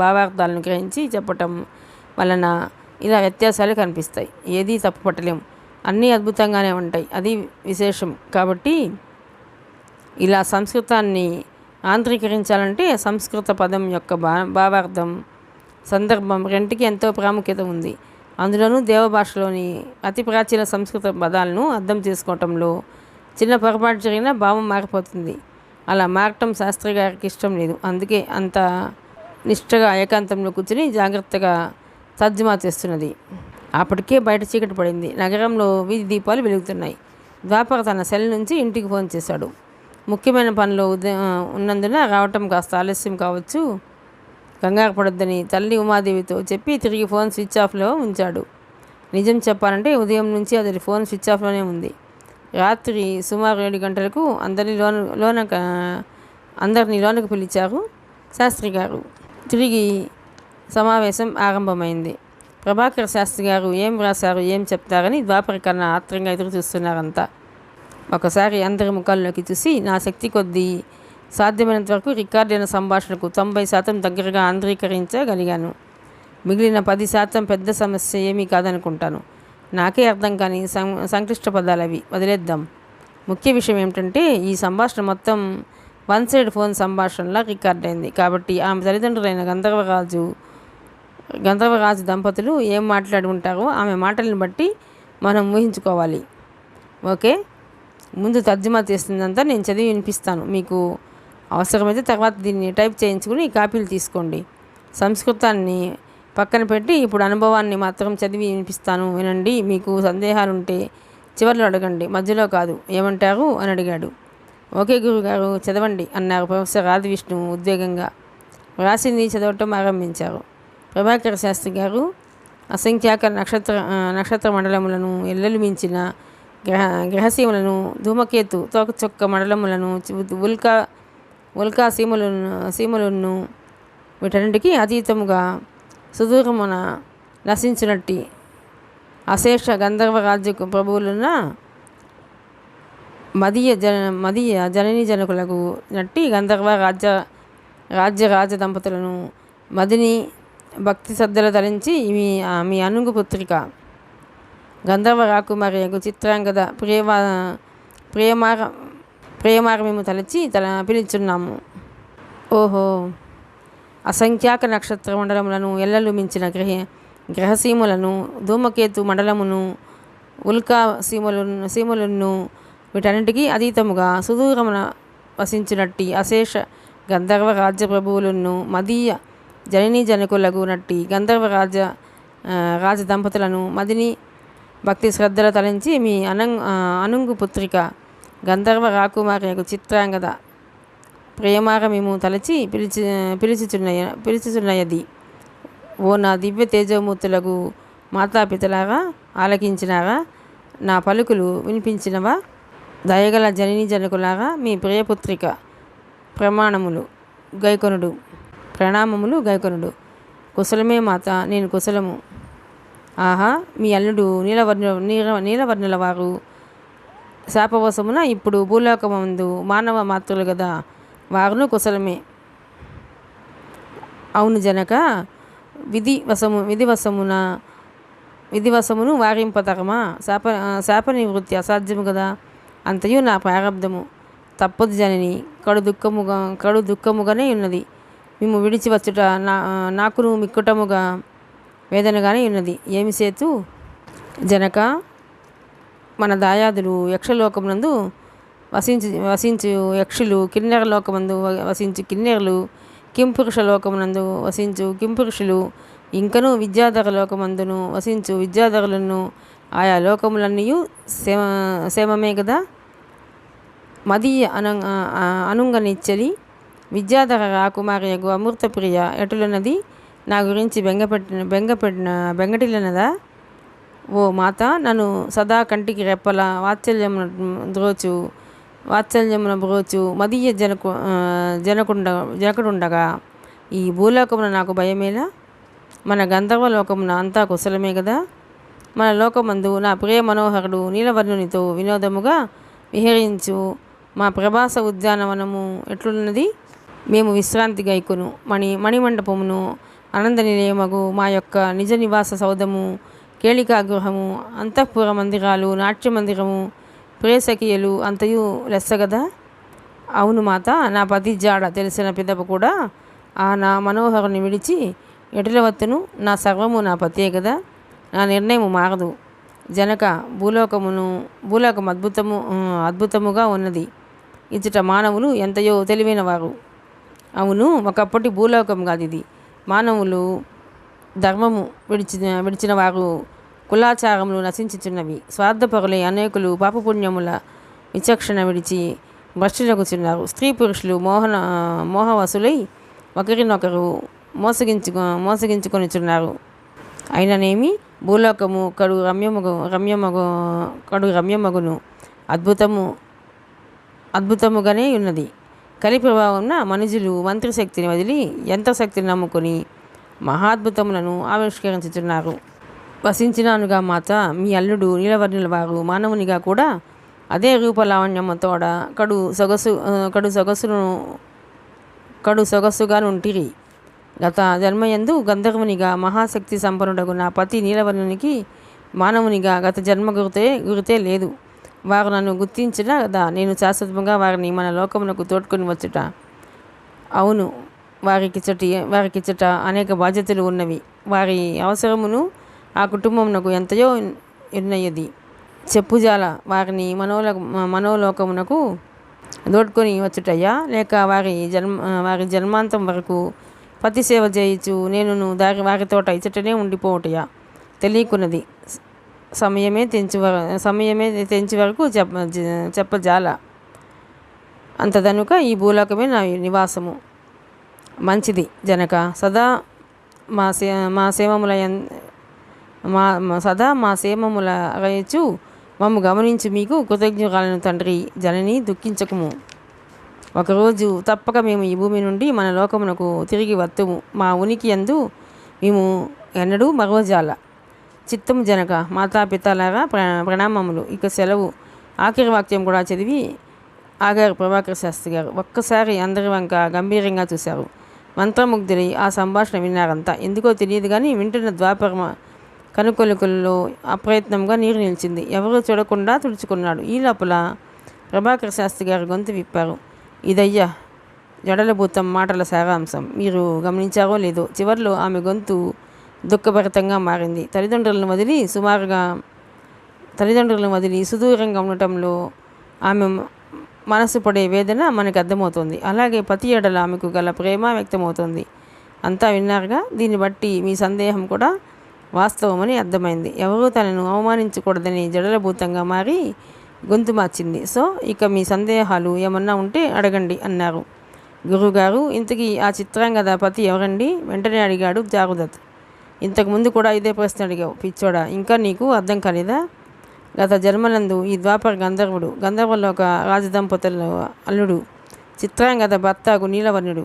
భావార్థాలను గ్రహించి చెప్పటం వలన ఇలా వ్యత్యాసాలు కనిపిస్తాయి. ఏదీ తప్పు పట్టలేం, అన్నీ అద్భుతంగానే ఉంటాయి. అది విశేషం. కాబట్టి ఇలా సంస్కృతాన్ని ఆంధ్రీకరించాలంటే సంస్కృత పదం యొక్క భావార్థం, సందర్భం రెంటికి ఎంతో ప్రాముఖ్యత ఉంది. అందులోనూ దేవభాషలోని అతి ప్రాచీన సంస్కృత పదాలను అర్థం చేసుకోవటంలో చిన్న పొరపాటు జరిగినా భావం మారిపోతుంది. అలా మారటం శాస్త్రి గారికి ఇష్టం లేదు. అందుకే అంత నిష్ఠగా ఏకాంతంలో కూర్చుని జాగ్రత్తగా తర్జుమా చేస్తున్నది. అప్పటికే బయట చీకటి పడింది. నగరంలో వీధి దీపాలు వెలుగుతున్నాయి. ద్వాపర తన సెల్ నుంచి ఇంటికి ఫోన్ చేశాడు. ముఖ్యమైన పనిలో ఉన్నందున రావటం కాస్త ఆలస్యం కావచ్చు, కంగారు పడొద్దని తల్లి ఉమాదేవితో చెప్పి తిరిగి ఫోన్ స్విచ్ ఆఫ్లో ఉంచాడు. నిజం చెప్పాలంటే ఉదయం నుంచి అతడి ఫోన్ స్విచ్ ఆఫ్లోనే ఉంది. రాత్రి సుమారు 7 గంటలకు అందరినీ లోనకు పిలిచారు శాస్త్రి గారు. తిరిగి సమావేశం ఆరంభమైంది. ప్రభాకర్ శాస్త్రి గారు ఏం రాశారు, ఏం చెప్తారని ద్వాపర కన్నా ఆత్రంగా ఎదురు చూస్తున్నారంతా. ఒకసారి అందరి ముఖాల్లోకి చూసి నా శక్తి కొద్దీ సాధ్యమైనంత వరకు రికార్డైన సంభాషణకు 90% దగ్గరగా ఆంధ్రీకరించగలిగాను. మిగిలిన 10% పెద్ద సమస్య ఏమీ కాదనుకుంటాను. నాకే అర్థం కాని సంక్లిష్ట పదాలు అవి, వదిలేద్దాం. ముఖ్య విషయం ఏమిటంటే ఈ సంభాషణ మొత్తం వన్ సైడ్ ఫోన్ సంభాషణలా రికార్డైంది. కాబట్టి ఆమె తల్లిదండ్రులైన గంధర్వరాజు దంపతులు ఏం మాట్లాడి ఉంటారో ఆమె మాటలను బట్టి మనం ఊహించుకోవాలి. ఓకే, ముందు తర్జుమా చేస్తుందంతా నేను చదివి వినిపిస్తాను. మీకు అవసరమైతే తర్వాత దీన్ని టైప్ చేయించుకుని కాపీలు తీసుకోండి. సంస్కృతాన్ని పక్కన పెట్టి ఇప్పుడు అనుభవాన్ని మాత్రం చదివి వినిపిస్తాను, వినండి. మీకు సందేహాలుంటే చివర్లో అడగండి, మధ్యలో కాదు. ఏమంటారు అని అడిగాడు. ఓకే గురుగారు, చదవండి అన్నారు ప్రొఫెసర్ ఆదివిష్ణు ఉద్వేగంగా. వ్రాసింది చదవటం ఆరంభించారు. ప్రభాకర్ శాస్త్రి గారు అసంఖ్యాక నక్షత్ర మండలములను, ఎల్లలు మించిన గ్రహసీమలను, ధూమకేతు తోకచొక్క మండలములను, ఉల్కా సీమలను వీటన్నిటికీ అతీతముగా సుదూరమున నశించినట్టి అశేష గంధర్వ రాజ్య ప్రభువులున్న మదీయ జననీ జనకులకు నట్టి గంధర్వ రాజ దంపతులను మదిని భక్తి శ్రద్ధలు తరించి మీ అనుంగు పుత్రిక గంధర్వ రాకుమారియకు చిత్రాంగద ప్రియమార మేము పిలుచున్నాము. ఓహో, అసంఖ్యాక నక్షత్ర మండలములను, ఎల్లలు మించిన గ్రహసీములను, ధూమకేతు మండలమును, ఉల్కా సీమలను వీటన్నిటికీ అతీతముగా సుదూరమున వసించినట్టి అశేష గంధర్వ రాజ్య ప్రభువులను మదీయ జననీ జనకులకు నట్టి గంధర్వ రాజ దంపతులను మదిని భక్తి శ్రద్ధల తలంచి మీ అనుంగు పుత్రిక గంధర్వ రాకుమారియకు చిత్రాంగద ప్రియమార మేము తలచి పిలుచుచున్నయది. ఓ నా దివ్య తేజమూర్తులకు మాతాపితలారా, ఆలకించినారా? నా పలుకులు వినిపించినవా? దయగల జననీ జనకులారా, మీ ప్రియపుత్రిక ప్రణామములు గైకొనుడు. కుశలమే మాత, నేను కుశలము. ఆహా, మీ అల్లుడు నీలవర్ణుల వారు శాపవశమున ఇప్పుడు భూలోకమందు మానవ మాతృలు కదా, వారును కుశలమే. అవును జనక, విధివశమును వారింపతరమా? శాప నివృత్తి అసాధ్యము కదా, అంతయు నా ప్రారంధము. తప్పదు జనని, కడు దుఃఖముగానే ఉన్నది. మేము విడిచి వచ్చుట నాకును మిక్కుటముగా వేదనగానే ఉన్నది. ఏమి సేతు జనక? మన దాయాదులు యక్షలోకమునందు వసించు యక్షులు, కిన్నెర లోకమందు వసించు కిన్నెరలు, కింపురుష లోకమునందు వసించు కింపురుషులు, ఇంకనూ విద్యాధర లోకమందును వసించు విద్యాధరులను, ఆయా లోకములన్నీ క్షేమమే కదా. మదీయ అనుంగనిచ్చలి విద్యాధర రాకుమారియగు అమృతప్రియ ఎటులున్నది, నా గురించి బెంగటిల్లనదా? ఓ మాత, నన్ను సదా కంటికి రెప్పల వాత్సల్యమున బ్రోచు మదీయ జనకుడుండగా ఈ భూలోకమున నాకు భయమేలా? మన గంధర్వలోకమున అంతా కుశలమే కదా? మన లోకమందు నా ప్రియ మనోహరుడు నీలవర్ణునితో వినోదముగా విహరించు మా ప్రభాస ఉద్యానవనము ఎట్లున్నది? మేము విశ్రాంతి గైకును మణిమండపమును, ఆనంద నిలయమగు మా యొక్క నిజ నివాస సౌధము, కేళికాగృహము, అంతఃపుర మందిరాలు, నాట్య మందిరము, ప్రేసకియలు అంతయు లెస్సగదా? అవును మాత, నా పతి జాడ తెలిసిన పిదప కూడా నా మనోహరుని విడిచి ఎటులవత్తును? నా సర్వము నా పతియే కదా, నా నిర్ణయము మారదు. జనక, భూలోకం అద్భుతముగా ఉన్నది. ఇచ్చట మానవులు ఎంతయో తెలివైన వారు. అవును, ఒకప్పటి భూలోకం కాదు ఇది. మానవులు ధర్మము విడిచిన వారు కులాచారములు నశించుచున్నవి. స్వార్థపరులై అనేకులు పాపపుణ్యముల విచక్షణ విడిచి భ్రష్టులగుచున్నారు. స్త్రీ పురుషులు మోహవసులై ఒకరినొకరు మోసగించుకొనిచున్నారు. అయిననేమి భూలోకము కడు రమ్యమగును, అద్భుతముగానే ఉన్నది. కలి ప్రభావంన మనుజులు మంత్రశక్తిని వదిలి యంత్రశక్తిని నమ్ముకొని మహాద్భుతములను ఆవిష్కరించుతున్నారు. వసించినానుగా మాత, మీ అల్లుడు నీలవర్ణుల వారు మానవునిగా కూడా అదే రూపలావణ్యముతోడ కడు సొగసుగా నుంటిరి. గత జన్మయందు గంధర్వునిగా మహాశక్తి సంపన్నుడగు నా పతి నీలవర్ణునికి మానవునిగా గత జన్మ గురితే లేదు. వారు నన్ను గుర్తించిన కదా నేను శాశ్వతంగా వారిని మన లోకమునకు తోడ్కొని వచ్చుట. అవును, వారికిచ్చట అనేక బాధ్యతలు ఉన్నవి. వారి అవసరమును ఆ కుటుంబమునకు ఎంతయో ఉన్నది. చెప్పుజాల వారిని మనోలోకమునకు దోడ్కొని వచ్చుటయ్యా, లేక వారి జన్మాంతం వరకు పతి సేవ చేయించు నేను వారితోట ఇచ్చటనే ఉండిపోవటయా తెలియకున్నది. సమయమే తెంచి వరకు చెప్పజాల. అంతదనుక ఈ భూలోకమే నా నివాసము. మంచిది జనక, సదా మా సేమముల రయచు మమ్ము గమనించి మీకు కృతజ్ఞురాలను తండ్రి. జనని దుఃఖించకము. ఒకరోజు తప్పక మేము ఈ భూమి నుండి మన లోకమునకు తిరిగి వత్తుము. మా ఉనికి యందు మేము ఎన్నడూ మరవజాల. చిత్తము జనక, మాతాపితలారా ప్రణామములు. ఇక సెలవు. ఆఖరి వాక్యం కూడా చదివి ఆగారు ప్రభాకర్ శాస్త్రి గారు. ఒక్కసారి అందరి వంక గంభీరంగా చూశారు. మంత్రముగ్ధులై ఆ సంభాషణ విన్నారంతా. ఎందుకో తెలియదు కానీ వింటున్న ద్వాపర కనుకొలుకుల్లో అప్రయత్నంగా నీరు నిలిచింది. ఎవరూ చూడకుండా తుడుచుకున్నాడు. ఈ లోపల ప్రభాకర్ శాస్త్రి గారు గొంతు విప్పారు. ఇదయ్యా జడలభూతం మాటల సారాంశం. మీరు గమనించారో లేదో, చివరిలో ఆమె గొంతు దుఃఖభరితంగా మారింది. తల్లిదండ్రులను వదిలి సుదూరంగా ఉండటంలో ఆమె మనసు పడే వేదన మనకు అర్థమవుతుంది. అలాగే పతి ఎడల ఆమెకు గల ప్రేమ వ్యక్తమవుతుంది. అంతా విన్నారుగా. దీన్ని బట్టి మీ సందేహం కూడా వాస్తవమని అర్థమైంది. ఎవరూ తనను అవమానించకూడదని జడలభూతంగా మారి గొంతు మార్చింది. సో ఇక మీ సందేహాలు ఏమన్నా ఉంటే అడగండి అన్నారు. గురువుగారు, ఇంతకీ ఆ చిత్రాంగద పతి ఎవరండి? వెంటనే అడిగాడు జారుదత్. ఇంతకుముందు కూడా ఇదే ప్రశ్న అడిగావు పిచ్చోడా, ఇంకా నీకు అర్థం కాలేదా? గత జన్మలందు ఈ ద్వాపర గంధర్వుడు, గంధర్వలోక రాజదంపతుల అల్లుడు, చిత్రాంగద భర్తకు నీలవర్ణుడు.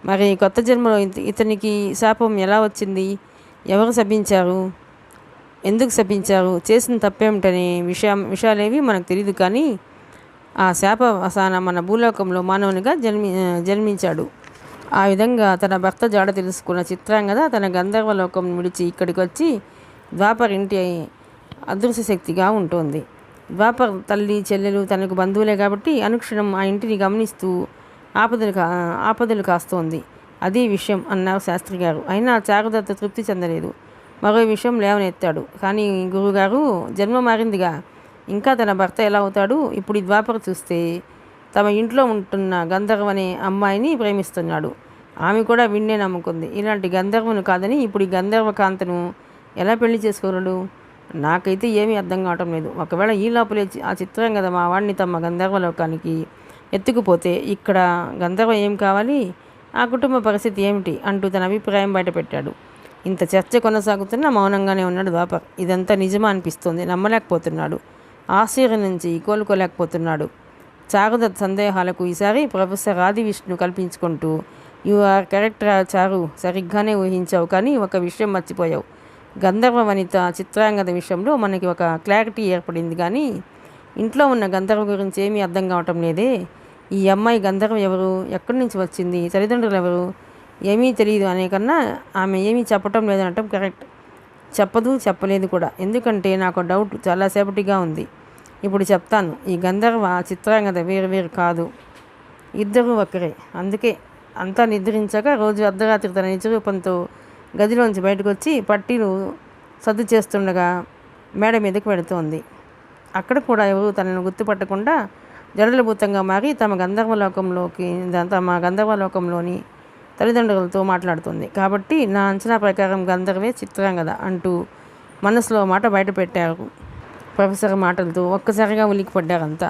మరి కొత్త జన్మలో ఇతనికి శాపం ఎలా వచ్చింది? ఎవరు శపించారు? ఎందుకు శపించారు? చేసిన తప్పేమిటనే విషయాలేవి మనకు తెలియదు. కానీ ఆ శాప వసాన మన భూలోకంలో మానవునిగా జన్మించాడు. ఆ విధంగా తన భర్త జాడ తెలుసుకున్న చిత్రాంగద తన గంధర్వలోకం విడిచి ఇక్కడికి వచ్చి ద్వాపర్ ఇంటి అదృశ్య శక్తిగా ఉంటుంది. ద్వాపర్ తల్లి చెల్లెలు తనకు బంధువులే కాబట్టి అనుక్షణం ఆ ఇంటిని గమనిస్తూ ఆపదలు కాస్తోంది. అది విషయం అన్నారు శాస్త్రి గారు. అయినా చారుదత్త తృప్తి చెందలేదు. మరో విషయం లేవనెత్తాడు. కానీ గురువుగారు, జన్మ మారిందిగా, ఇంకా తన భర్త ఎలా అవుతాడు? ఇప్పుడు ఈ ద్వాపర చూస్తే తమ ఇంట్లో ఉంటున్న గంధర్వ అనే అమ్మాయిని ప్రేమిస్తున్నాడు. ఆమె కూడా విన్నే నమ్ముకుంది. ఇలాంటి గంధర్వును కాదని ఇప్పుడు ఈ గంధర్వ కాంతను ఎలా పెళ్లి చేసుకోగలడు? నాకైతే ఏమీ అర్థం కావటం లేదు. ఒకవేళ ఈ లోపలే ఆ చిత్రాంగద మా వాడిని తమ గంధర్వలోకానికి ఎత్తుకుపోతే ఇక్కడ గంధర్వ ఏం కావాలి, ఆ కుటుంబ పరిస్థితి ఏమిటి అంటూ తన అభిప్రాయం బయటపెట్టాడు. ఇంత చర్చ కొనసాగుతున్నా మౌనంగానే ఉన్నాడు ద్వాపర్. ఇదంతా నిజమా అనిపిస్తోంది. నమ్మలేకపోతున్నాడు. ఆశ్చర్యం నుంచి కోలుకోలేకపోతున్నాడు. చారుదత్ సందేహాలకు ఈసారి ప్రొఫెసర్ ఆదివిష్ణు కల్పించుకుంటూ, యు ఆర్ కరెక్ట్ చారు, సరిగ్గానే ఊహించావు, కానీ ఒక విషయం మర్చిపోయావు. గంధర్వ వనిత చిత్రాంగద విషయంలో మనకి ఒక క్లారిటీ ఏర్పడింది, కానీ ఇంట్లో ఉన్న గంధర్వ గురించి ఏమీ అర్థం కావటం లేదే. ఈ అమ్మాయి గంధర్వ ఎవరు, ఎక్కడి నుంచి వచ్చింది, తల్లిదండ్రులు ఎవరు, ఏమీ తెలియదు అనే కన్నా ఆమె ఏమీ చెప్పటం లేదనటం కరెక్ట్. చెప్పదు, చెప్పలేదు కూడా. ఎందుకంటే నాకు డౌట్ చాలాసేపటిగా ఉంది. ఇప్పుడు చెప్తాను. ఈ గంధర్వ చిత్రాంగద వేరు వేరు కాదు, ఇద్దరు ఒకరే. అందుకే అంతా నిద్రించాక రోజు అర్ధరాత్రి తన నిజ రూపంతో గదిలోంచి బయటకు వచ్చి పట్టీలు సర్దు చేస్తుండగా మేడ మీదకి వెళుతోంది. అక్కడ కూడా ఎవరు తనను గుర్తుపట్టకుండా జడలభూతంగా మారి తమ గంధర్వలోకంలోని తల్లిదండ్రులతో మాట్లాడుతుంది. కాబట్టి నా అంచనా ప్రకారం గంధర్వే చిత్రాంగద అంటూ మనసులో మాట బయటపెట్టారు. ప్రొఫెసర్ మాటలతో ఒక్కసారిగా ఉలిక్కిపడ్డారంతా.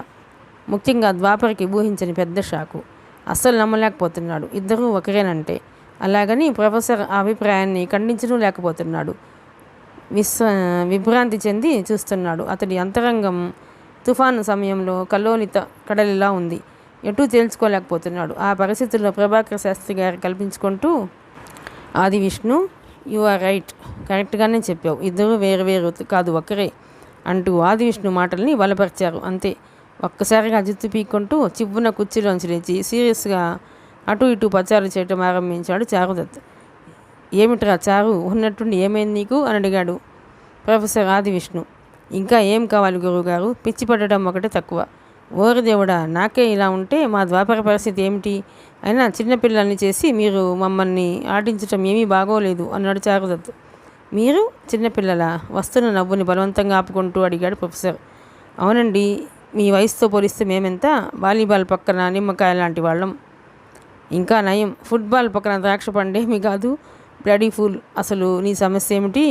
ముఖ్యంగా ద్వాపర్కి ఊహించని పెద్ద షాకు. అస్సలు నమ్మలేకపోతున్నాడు. ఇద్దరూ ఒకరేనంటే. అలాగని ప్రొఫెసర్ ఆ అభిప్రాయాన్ని ఖండించడం లేకపోతున్నాడు. విభ్రాంతి చెంది చూస్తున్నాడు. అతడి అంతరంగం తుఫాను సమయంలో కల్లోలిత కడలిలా ఉంది. ఎటూ తేల్చుకోలేకపోతున్నాడు. ఆ పరిస్థితుల్లో ప్రభాకర్ శాస్త్రి గారు కల్పించుకుంటూ, ఆది విష్ణు, యు ఆర్ రైట్, కరెక్ట్గానే చెప్పావు. ఇద్దరు వేరు వేరు కాదు, ఒకరే అంటూ ఆది విష్ణు మాటల్ని బలపరిచారు. అంతే. ఒక్కసారిగా జుత్తు పీక్కుంటూ చివ్వున కుర్చీలోంచి లేచి సీరియస్గా అటు ఇటు పచారు చేయటం ఆరంభించాడు చారుదత్. ఏమిట్రా చారు, ఉన్నట్టుండి ఏమైంది నీకు అని అడిగాడు ప్రొఫెసర్ ఆది విష్ణు. ఇంకా ఏం కావాలి గురువుగారు, పిచ్చి పట్టడం ఒకటే తక్కువ. ఓరి దేవుడా, నాకే ఇలా ఉంటే మా ద్వాపర పరిస్థితి ఏమిటి? అయినా చిన్నపిల్లల్ని చేసి మీరు మమ్మల్ని ఆడించటం ఏమీ బాగోలేదు అన్నాడు చారుదత్. మీరు చిన్నపిల్లలా? వస్తున్న నవ్వుని బలవంతంగా ఆపుకుంటూ అడిగాడు ప్రొఫెసర్. అవునండి, మీ వయసుతో పోలిస్తే మేమెంత? వాలీబాల్ పక్కన నిమ్మకాయ లాంటి వాళ్ళం. ఇంకా నయం, ఫుట్బాల్ పక్కన ద్రాక్ష పండేమి కాదు. Bloody full. అసలు నీ సమస్య ఏమిటి?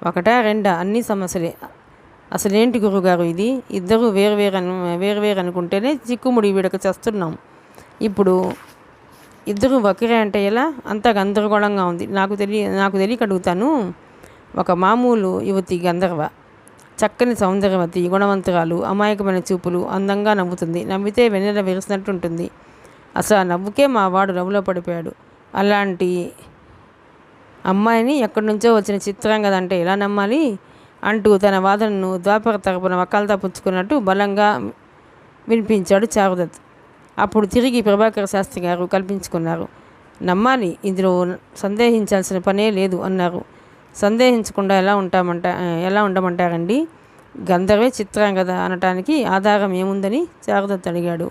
ఒకటా రెండా? అన్ని సమస్యలే. అసలేంటి గురుగారు ఇది? ఇద్దరు వేరు అనుకుంటేనే చిక్కుముడి వీడక చేస్తున్నాం. ఇప్పుడు ఇద్దరు ఒకరే అంటే ఎలా? అంతా గందరగోళంగా ఉంది. నాకు తెలియక అడుగుతాను. ఒక మామూలు యువతి గంధర్వ, చక్కని సౌందర్యవతి, గుణవంతురాలు, అమాయకమైన చూపులు, అందంగా నవ్వుతుంది. నవ్వితే వెన్నెల విరిసినట్టుంటుంది. అసలు ఆ నవ్వుకే మా వాడు నవ్వులో పడిపోయాడు. అలాంటి అమ్మాయిని ఎక్కడి నుంచో వచ్చిన చిత్రాంగద అంటే ఎలా నమ్మాలి అంటూ తన వాదనను ద్వాపర తరపున వకాల్తా పుచ్చుకున్నట్టు బలంగా వినిపించాడు చారుదత్. అప్పుడు తిరిగి ప్రభాకర్ శాస్త్రి గారు కల్పించుకున్నారు. నమ్మాలి, ఇందులో సందేహించాల్సిన పనే లేదు అన్నారు. సందేహించకుండా ఎలా ఉండమంటారండి? గంధర్వే చిత్రాంగద అనటానికి ఆధారం ఏముందని చారుదత్ అడిగాడు.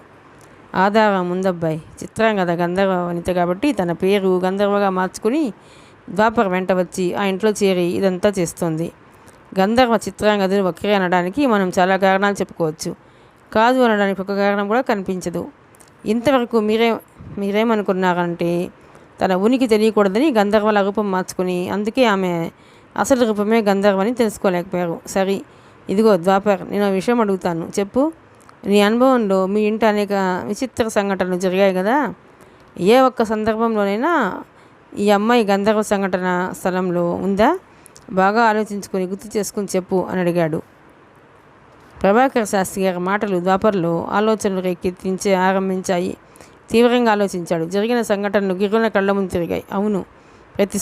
ఆధారం ఉందబ్బాయి. చిత్రాంగద గంధర్వ వనిత కాబట్టి తన పేరు గంధర్వగా మార్చుకుని ద్వాపర్ వెంట వచ్చి ఆ ఇంట్లో చేరి ఇదంతా చేస్తోంది. గంధర్వ చిత్రాంగదులు ఒకరే అనడానికి మనం చాలా కారణాలు చెప్పుకోవచ్చు. కాదు అనడానికి ఒక కారణం కూడా కనిపించదు. ఇంతవరకు మీరేమనుకున్నారంటే తన ఉనికి తెలియకూడదని గంధర్వల రూపం మార్చుకుని, అందుకే ఆమె అసలు రూపమే గంధర్వని తెలుసుకోలేకపోయారు. సరే, ఇదిగో ద్వాపర్, నేను విషయం అడుగుతాను, చెప్పు. నీ అనుభవంలో మీ ఇంట అనేక విచిత్ర సంఘటనలు జరిగాయి కదా. ఏ ఒక్క సందర్భంలోనైనా ఈ అమ్మాయి గంధర్వ సంఘటన స్థలంలో ఉందా? బాగా ఆలోచించుకొని గుర్తు చేసుకుని చెప్పు అని అడిగాడు. ప్రభాకర్ శాస్త్రి గారి మాటలు ద్వాపర్లో ఆలోచనలు రేకెత్తించే ఆరంభించాయి. తీవ్రంగా ఆలోచించాడు. జరిగిన సంఘటనలు గిర్రున కళ్ళ ముందు తిరిగాయి. అవును, ప్రతి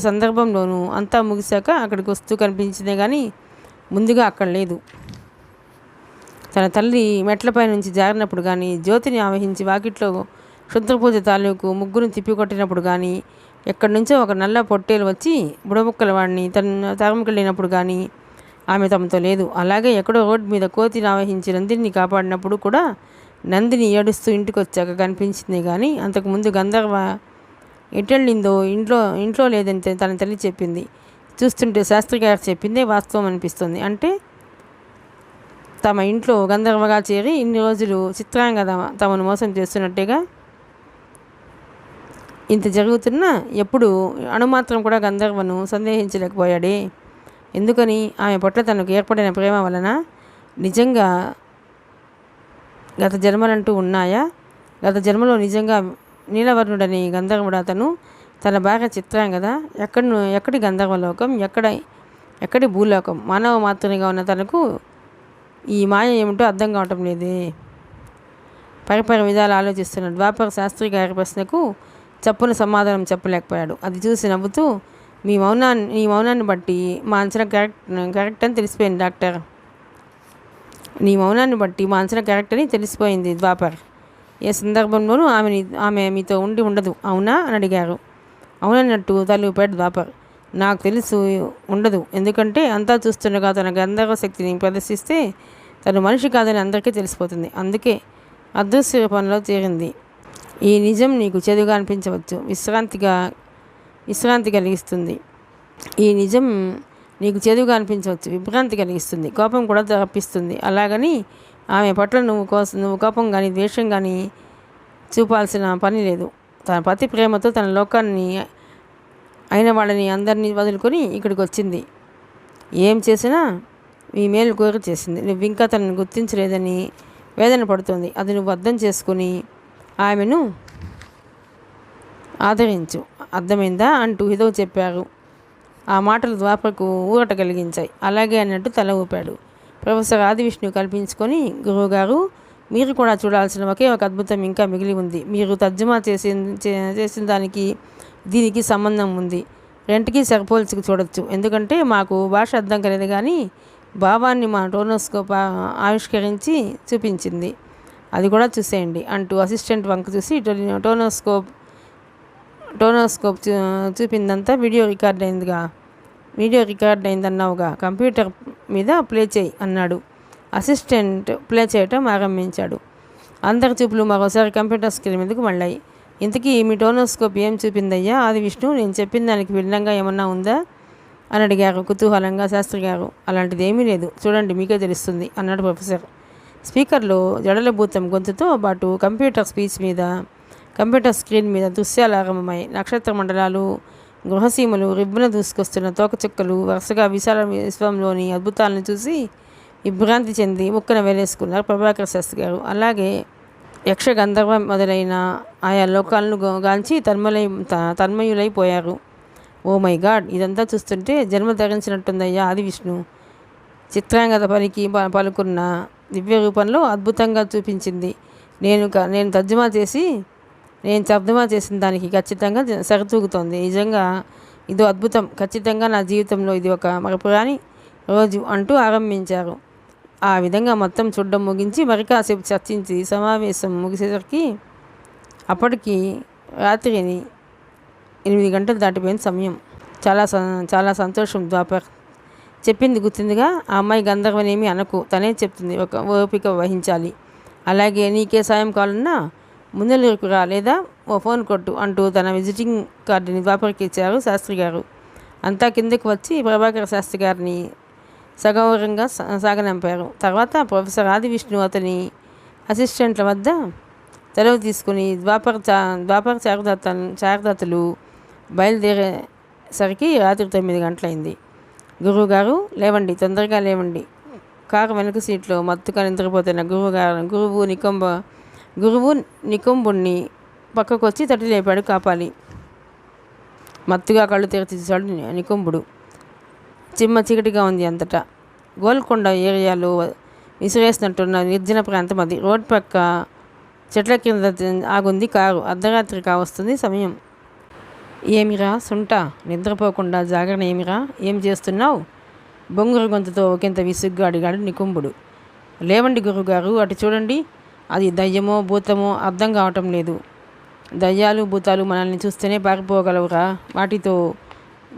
సందర్భంలోనూ అంతా ముగిశాక అక్కడికి వస్తూ కనిపించిందే కానీ ముందుగా అక్కడ లేదు. తన తల్లి మెట్లపై నుంచి జారినప్పుడు కానీ, జ్యోతిని ఆవహించి వాకిట్లో క్షుద్రపూజ తాలూకు ముగ్గును తిప్పికొట్టినప్పుడు కానీ, ఎక్కడి నుంచో ఒక నల్ల పొట్టేలు వచ్చి బుడబుక్కల వాడిని తరముకెళ్ళినప్పుడు కానీ ఆమె తమతో లేదు. అలాగే ఎక్కడో రోడ్డు మీద కోతిని ఆవహించి నందిని కాపాడినప్పుడు కూడా నందిని ఏడుస్తూ ఇంటికి వచ్చాక కనిపించింది. కానీ అంతకుముందు గంధర్వ ఎటెళ్ళిందో ఇంట్లో లేదని తన తల్లి చెప్పింది. చూస్తుంటే శాస్త్రి గారు చెప్పిందే వాస్తవం అనిపిస్తుంది. అంటే తమ ఇంట్లో గంధర్వగా చేరి ఇన్ని రోజులు చిత్రాంగద తమను మోసం చేస్తున్నట్టేగా. ఇంత జరుగుతున్నా ఎప్పుడు అణుమాత్రం కూడా గంధర్వను సందేహించలేకపోయాడే. ఎందుకని? ఆమె పట్ల తనకు ఏర్పడిన ప్రేమ వలన? నిజంగా గత జన్మలంటూ ఉన్నాయా? గత జన్మలో నిజంగా నీలవర్ణుడని గంధర్వుడు అతను. తన భార్య చిత్రాంగద. ఎక్కడి గంధర్వలోకం, ఎక్కడి భూలోకం? మానవ మాతృనిగా ఉన్న తనకు ఈ మాయ ఏమిటో అర్థం కావటం లేదే. పరిపరి విధాలు ఆలోచిస్తున్న ద్వాపర శాస్త్రి గారి ప్రశ్నకు చప్పున సమాధానం చెప్పలేకపోయాడు. అది చూసి నవ్వుతూ, నీ మౌనాన్ని బట్టి మా అంచనా కరెక్ట్ అని తెలిసిపోయింది డాక్టర్. నీ మౌనాన్ని బట్టి మా అంచనా కరెక్ట్ అని తెలిసిపోయింది ద్వాపర్. ఏ సందర్భంలోనూ ఆమె మీతో ఉండదు అవునా అని అడిగారు. అవునన్నట్టు తలూపాడు ద్వాపర్. నాకు తెలుసు ఉండదు, ఎందుకంటే అంతా చూస్తుండగా తన గంధర్వ శక్తిని ప్రదర్శిస్తే తను మనిషి కాదని అందరికీ తెలిసిపోతుంది. అందుకే అదృశ్య రూపంలో చేరింది. ఈ నిజం నీకు చేదుగా అనిపించవచ్చు, విశ్రాంతి కలిగిస్తుంది. ఈ నిజం నీకు చేదుగా అనిపించవచ్చు, విభ్రాంతి కలిగిస్తుంది, కోపం కూడా తప్పిస్తుంది. అలాగని ఆమె పట్ల నువ్వు కోపం కానీ ద్వేషం కానీ చూపాల్సిన పని లేదు. తన పతి ప్రేమతో తన లోకాన్ని అయిన వాళ్ళని అందరినీ వదులుకొని ఇక్కడికి వచ్చింది. ఏం చేసినా మీ మేలు కోరి చేసింది. నువ్వు ఇంకా తనను గుర్తించలేదని వేదన పడుతుంది. అది నువ్వు అర్థం చేసుకుని ఆమెను ఆదరించు, అర్థమైందా అంటూ హితవు చెప్పారు. ఆ మాటలు ద్వాపరకు ఊరట కలిగించాయి. అలాగే అన్నట్టు తల ఊపాడు. ప్రొఫెసర్ ఆదివిష్ణు కల్పించుకొని, గురువుగారు, మీరు కూడా చూడాల్సిన ఒకే ఒక అద్భుతం ఇంకా మిగిలి ఉంది. మీరు తర్జుమా చేసిన దానికి దీనికి సంబంధం ఉంది. రెంటికి సరిపోల్చుకు చూడొచ్చు. ఎందుకంటే మాకు భాష అర్థం కాలేదు, కానీ భావాన్ని మా టోనోస్కోప్ ఆవిష్కరించి చూపించింది. అది కూడా చూసేయండి అంటూ అసిస్టెంట్ వంక చూసి టోనోస్కోప్ చూపిందంతా వీడియో రికార్డ్ అయిందన్నావుగా, కంప్యూటర్ మీద ప్లే చేయి అన్నాడు. అసిస్టెంట్ ప్లే చేయటం ఆరంభించాడు. అందరి చూపులు మరోసారి కంప్యూటర్ స్క్రీన్ మీదకు మళ్ళాయి. ఇంతకీ మీ టోనోస్కోప్ ఏం చూపిందయ్యా ఆదివిష్ణు? నేను చెప్పిన దానికి భిన్నంగా ఏమన్నా ఉందా అని అడిగారు కుతూహలంగా శాస్త్రి గారు. అలాంటిది ఏమీ లేదు, చూడండి మీకే తెలుస్తుంది అన్నాడు ప్రొఫెసర్. స్పీకర్లో జడలభూతం గొంతుతో పాటు కంప్యూటర్ స్క్రీన్ మీద దృశ్యాలు ఆరంభమై నక్షత్ర మండలాలు, గృహసీమలు, రిబ్బున దూసుకొస్తున్న తోకచుక్కలు వరుసగా విశాల విశ్వంలోని అద్భుతాలను చూసి విభ్రాంతి చెంది ముక్కన వేలేసుకున్నారు ప్రభాకర్ శాస్త్రి గారు. అలాగే యక్ష గంధర్వ మొదలైన ఆయా లోకాలను గాంచి తన్మయులైపోయారు. ఓ మై గాడ్, ఇదంతా చూస్తుంటే జన్మ ధరించినట్టుందయ్యా ఆదివిష్ణు. చిత్రాంగద పలుకున్న దివ్య రూపంలో అద్భుతంగా చూపించింది. నేను తర్జుమా చేసిన దానికి ఖచ్చితంగా సరితూగుతోంది. నిజంగా ఇదో అద్భుతం. ఖచ్చితంగా నా జీవితంలో ఇది ఒక మరపురాని రోజు అంటూ ఆరంభించారు. ఆ విధంగా మొత్తం చూడడం ముగించి మరి కాసేపు చర్చించి సమావేశం ముగిసేసరికి అప్పటికి రాత్రి 8 గంటలు దాటిపోయిన సమయం. చాలా సంతోషం ద్వాపర్. చెప్పింది గుర్తుందిగా, ఆ అమ్మాయి గంధర్వనేమి అనకు, తనే చెప్తుంది, ఒక ఓపిక వహించాలి. అలాగే నీకే సాయం కావాలన్నా ముందలకు రా, లేదా ఓ ఫోన్ కొట్టు అంటూ తన విజిటింగ్ కార్డుని ద్వాపర్కి ఇచ్చారు శాస్త్రి గారు. అంతా కిందకు వచ్చి ప్రభాకర్ శాస్త్రి గారిని సగౌరవంగా సాగనంపారు. తర్వాత ప్రొఫెసర్ ఆదివిష్ణు అతని అసిస్టెంట్ల వద్ద సెలవు తీసుకుని ద్వాపర చారుదత్తులు బయలుదేరేసరికి రాత్రి 9 గంటలైంది. గురువుగారు లేవండి, తొందరగా లేవండి. కారు వెనుక సీట్లో మత్తుగా నిద్రపోతున్న గురువు నికుంభుణ్ణి పక్కకొచ్చి తట్టి లేపాడు కాపాలి. మత్తుగా కళ్ళు తెరిచి చూశాడు నికుంభుడు. చిమ్మ చీకటిగా ఉంది అంతటా. గోల్కొండ ఏరియాలో విసిరేసినట్టున్న నిర్జన ప్రాంతం అది. రోడ్ పక్క చెట్ల కింద ఆగుంది కారు. అర్ధరాత్రి కావస్తుంది సమయం. ఏమిరా సుంట, నిద్రపోకుండా జాగరణ ఏమిరా, ఏం చేస్తున్నావు? బొంగురు గొంతుతో ఒకంత విసుగ్గా అడిగాడు నికుంభుడు. లేవండి గురువుగారు, అటు చూడండి. అది దయ్యమో భూతమో అర్థం కావటం లేదు. దయ్యాలు భూతాలు మనల్ని చూస్తేనే పారిపోగలవురా, వాటితో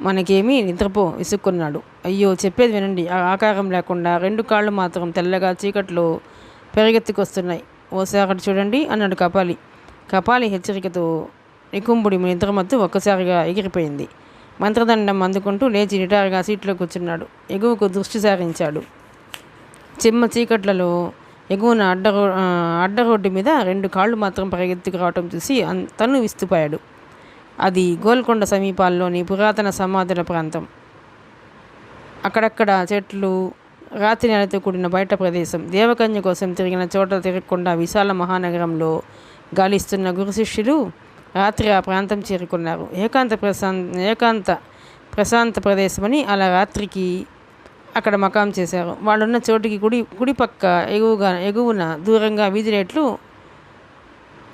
మనకేమీ నిద్రపో విసుక్కున్నాడు. అయ్యో చెప్పేది వినండి. ఆ ఆకారం లేకుండా 2 కాళ్ళు మాత్రం తెల్లగా చీకట్లో పెరిగెత్తుకొస్తున్నాయి. ఓసారి అటు చూడండి అన్నాడు కపాలి హెచ్చరికతో నికుంభుడి నిద్రమత్తు ఒక్కసారిగా ఎగిరిపోయింది. మంత్రదండం అందుకుంటూ లేచి నిటారుగా సీట్లో కూర్చున్నాడు. ఎగువకు దృష్టి సారించాడు. చిమ్మ చీకట్లలో ఎగువన అడ్డ రోడ్డు మీద 2 కాళ్ళు మాత్రం పరిగెత్తుకు రావటం చూసి తను విస్తుపోయాడు. అది గోల్కొండ సమీపాల్లోని పురాతన సమాధుల ప్రాంతం. అక్కడక్కడ చెట్లు, రాతి నెలతో కూడిన బయట ప్రదేశం. దేవకన్య కోసం తిరిగిన చోట తిరగకుండా విశాల మహానగరంలో గాలిస్తున్న గురు శిష్యులు రాత్రి ఆ ప్రాంతం చేరుకున్నారు. ఏకాంత ప్రశాంత ప్రదేశమని అలా రాత్రికి అక్కడ మకాం చేశారు. వాళ్ళున్న చోటుకి కుడి పక్క ఎగువన దూరంగా వీధి రేట్లు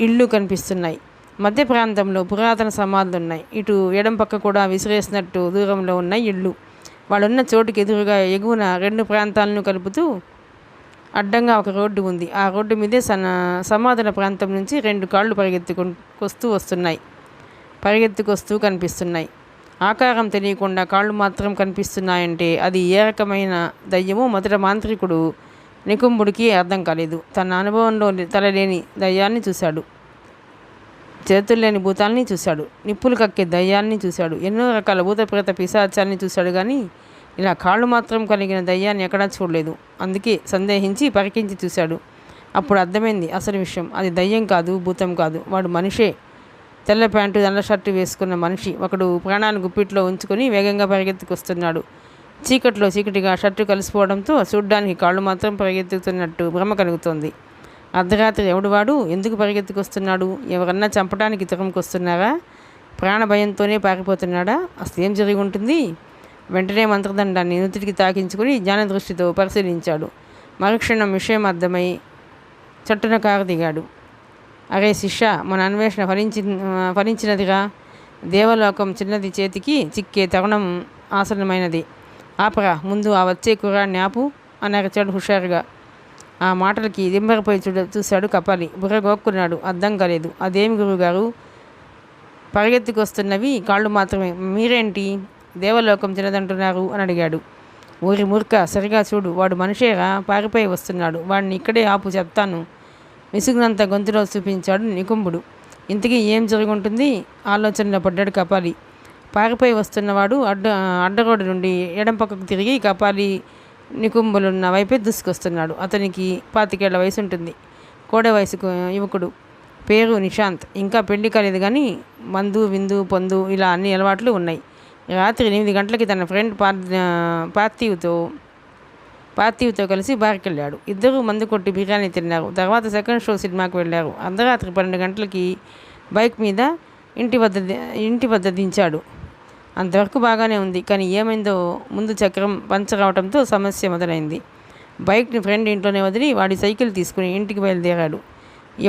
ఇళ్ళు కనిపిస్తున్నాయి. మధ్య ప్రాంతంలో పురాతన సమాధులు ఉన్నాయి. ఇటు ఎడం పక్క కూడా విసిరేసినట్టు దూరంలో ఉన్నాయి ఇళ్ళు. వాళ్ళున్న చోటుకి ఎదురుగా ఎగువన 2 ప్రాంతాలను కలుపుతూ అడ్డంగా ఒక రోడ్డు ఉంది. ఆ రోడ్డు మీదే సమాధుల ప్రాంతం నుంచి 2 కాళ్ళు పరిగెత్తుకొస్తూ కనిపిస్తున్నాయి. ఆకారం తెలియకుండా కాళ్ళు మాత్రం కనిపిస్తున్నాయంటే అది ఏ రకమైన దయ్యమో మొదట మాంత్రికుడు నికుంభుడికి అర్థం కాలేదు. తన అనుభవంలో తలలేని దయ్యాన్ని చూశాడు, చేతులు లేని భూతాలని చూశాడు, నిప్పులు కక్కే దయ్యాన్ని చూశాడు, ఎన్నో రకాల భూత ప్రేత పిశాచాన్ని చూశాడు. కానీ ఇలా కాళ్ళు మాత్రం కలిగిన దయ్యాన్ని ఎక్కడా చూడలేదు. అందుకే సందేహించి పరికించి చూశాడు. అప్పుడు అర్థమైంది అసలు విషయం. అది దయ్యం కాదు, భూతం కాదు, వాడు మనిషే. తెల్ల ప్యాంటు నల్ల షర్టు వేసుకున్న మనిషి ఒకడు ప్రాణాన్ని గుప్పిట్లో ఉంచుకొని వేగంగా పరిగెత్తుకొస్తున్నాడు. చీకటిగా షర్టు కలిసిపోవడంతో చూడ్డానికి కాళ్ళు మాత్రం పరిగెత్తుతున్నట్టు భ్రమ కలుగుతోంది. అర్ధరాత్రి ఎవడు వాడు, ఎందుకు పరిగెత్తుకొస్తున్నాడు? ఎవరన్నా చంపడానికి తిరుగుకొస్తున్నారా? ప్రాణ భయంతోనే పారిపోతున్నాడా? అసలు ఏం జరిగి ఉంటుంది? వెంటనే మంత్రదండాన్ని నుతిటికి తాకించుకుని జ్ఞాన దృష్టితో పరిశీలించాడు. మరుక్షణం విషయం అర్థమై చట్టున కారు దిగాడు. అరే శిష్య, మన అన్వేషణ ఫలించినదిగా. దేవలోకం చిన్నది చేతికి చిక్కే తరుణం ఆసన్నమైనది. ఆపరా, ముందు ఆ వచ్చే కుర్రాడిని ఆపు అని అరచాడు హుషారుగా. ఆ మాటలకి దింబరపోయి చూశాడు కపాలి. బుర్ర గోక్కున్నాడు. అర్థం కాలేదు. అదేమి గురువుగారు, పరిగెత్తుకొస్తున్నవి కాళ్ళు మాత్రమే, మీరేంటి దేవలోకం చిన్నదంటున్నారు అని అడిగాడు. ఊరి మూర్ఖ, సరిగా చూడు, వాడు మనిషేరా, పారిపోయి వస్తున్నాడు. వాడిని ఇక్కడే ఆపు, చెప్తాను. విసుగునంత గొంతులో చూపించాడు నికుంభుడు. ఇంతకీ ఏం జరుగుంటుంది? ఆలోచనలో పడ్డాడు కపాలి. పారిపోయి వస్తున్నవాడు అడ్డరోడ్డు నుండి ఎడం పక్కకు తిరిగి కపాలి నికుంభులున్న వైపే దూసుకొస్తున్నాడు. అతనికి 25 ఏళ్ల వయసు ఉంటుంది. కోడె వయసుకు యువకుడు. పేరు నిశాంత్. ఇంకా పెళ్లి కాలేదు కానీ మందు విందు పొందు ఇలా అన్ని అలవాట్లు ఉన్నాయి. రాత్రి 8 గంటలకి తన ఫ్రెండ్ పార్థివ్తో కలిసి బార్కి వెళ్ళాడు. ఇద్దరూ మందు కొట్టి బిర్యానీ తిన్నారు. తర్వాత సెకండ్ షో సినిమాకి వెళ్ళారు. అర్ధరాత్రి 12 గంటలకి బైక్ మీద ఇంటి వద్ద దించాడు. అంతవరకు బాగానే ఉంది. కానీ ఏమైందో ముందు చక్రం పంచర్ అవడంతో సమస్య మొదలైంది. బైక్ని ఫ్రెండ్ ఇంట్లోనే వదిలి వాడి సైకిల్ తీసుకుని ఇంటికి బయలుదేరాడు.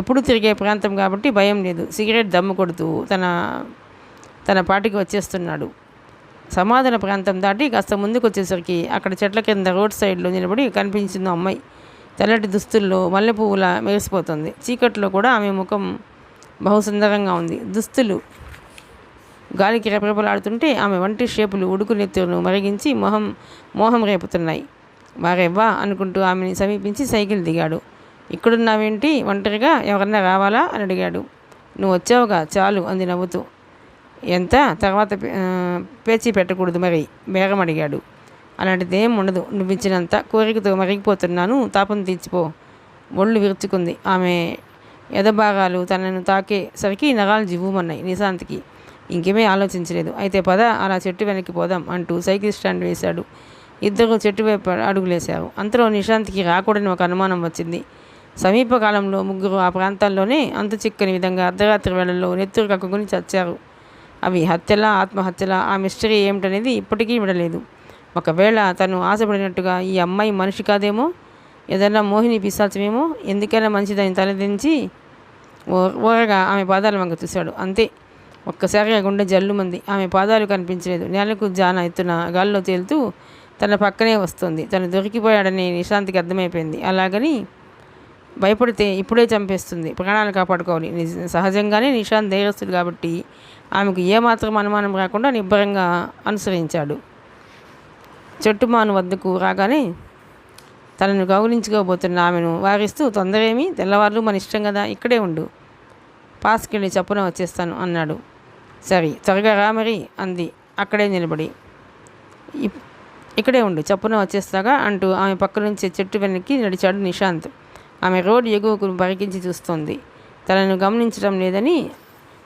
ఎప్పుడూ తిరిగే ప్రాంతం కాబట్టి భయం లేదు. సిగరెట్ దమ్ము కొడుతూ తన పాటికి వచ్చేస్తున్నాడు. సమాధాన ప్రాంతం దాటి కాస్త ముందుకు వచ్చేసరికి అక్కడ చెట్ల కింద రోడ్ సైడ్లో నిలబడి కనిపించింది అమ్మాయి. తెల్లటి దుస్తుల్లో మల్లెపువ్వుల మెరిసిపోతుంది. చీకట్లో కూడా ఆమె ముఖం బహుసుందరంగా ఉంది. దుస్తులు గాలికి రెపరెపలాడుతుంటే ఆమె వంటి షేపులు ఉడుకు నెత్తును మరిగించి మోహం రేపుతున్నాయి. వారెవ్వా అనుకుంటూ ఆమెని సమీపించి సైకిల్ దిగాడు. ఇక్కడున్నావేంటి, ఒంటరిగా ఎవరన్నా రావాలా అని అడిగాడు. నువ్వు వచ్చావుగా చాలు అంది నవ్వుతూ. ఎంత తర్వాత పేచీ పెట్టకూడదు మరి, బేగం అడిగాడు. అలాంటిదేం ఉండదు, నువ్విచ్చినంత కోరికతో మరిగిపోతున్నాను, తాపం తీర్చిపో. ఒళ్ళు విరుచుకుంది. ఆమె ఎదభాగాలు తనను తాకేసరికి నరాలు జివ్వుమన్నాయి నిశాంత్కి. ఇంకేమీ ఆలోచించలేదు. అయితే పద, అలా చెట్టు వెనక్కి పోదాం అంటూ సైకిల్ స్టాండ్ వేశాడు. ఇద్దరు చెట్టు వైపు అడుగులేశారు. అంతలో నిశాంత్కి రాకూడని ఒక అనుమానం వచ్చింది. సమీపకాలంలో 3 ఆ ప్రాంతాల్లోనే అంతు చిక్కని విధంగా అర్ధరాత్రి వేళల్లో నెత్తురు కక్కుని చచ్చారు. అవి హత్యలా, ఆత్మహత్యలా, ఆ మిస్టరీ ఏమిటనేది ఇప్పటికీ విడలేదు. ఒకవేళ తను ఆశపడినట్టుగా ఈ అమ్మాయి మనిషి కాదేమో, ఏదైనా మోహిని పిశాచమేమో. ఎందుకైనా మంచిదని తలదించి ఓరగా ఆమె పాదాల వంక చూశాడు. అంతే, ఒక్కసారిగా గుండె జల్లుమంది. ఆమె పాదాలు కనిపించలేదు. నేలకు జాన ఎత్తున గాల్లో తేలుతూ తన పక్కనే వస్తుంది. తను దొరికిపోయాడని నిశాంత్కి అర్థమైపోయింది. అలాగని భయపడితే ఇప్పుడే చంపేస్తుంది. ప్రాణాలు కాపాడుకోవాలి. సహజంగానే నిశాంత్ ధైర్యస్తుడు కాబట్టి ఆమెకు ఏమాత్రం అనుమానం రాకుండా నిబ్బరంగా అనుసరించాడు. చెట్టుమాను వద్దకు రాగానే తనను గౌరవించుకోబోతున్న ఆమెను వారిస్తూ, తొందరేమి, తెల్లవారులు మన ఇష్టం కదా, ఇక్కడే ఉండు, పాస్కెళ్ళి చప్పున వచ్చేస్తాను అన్నాడు. సరే, త్వరగా రా మరి అంది అక్కడే నిలబడి. ఇక్కడే ఉండు, చప్పున వచ్చేస్తాగా అంటూ ఆమె పక్క నుంచి చెట్టు వెనక్కి నడిచాడు నిశాంత్. ఆమె రోడ్డు ఎగువకు పరికించి చూస్తోంది. తనను గమనించడం లేదని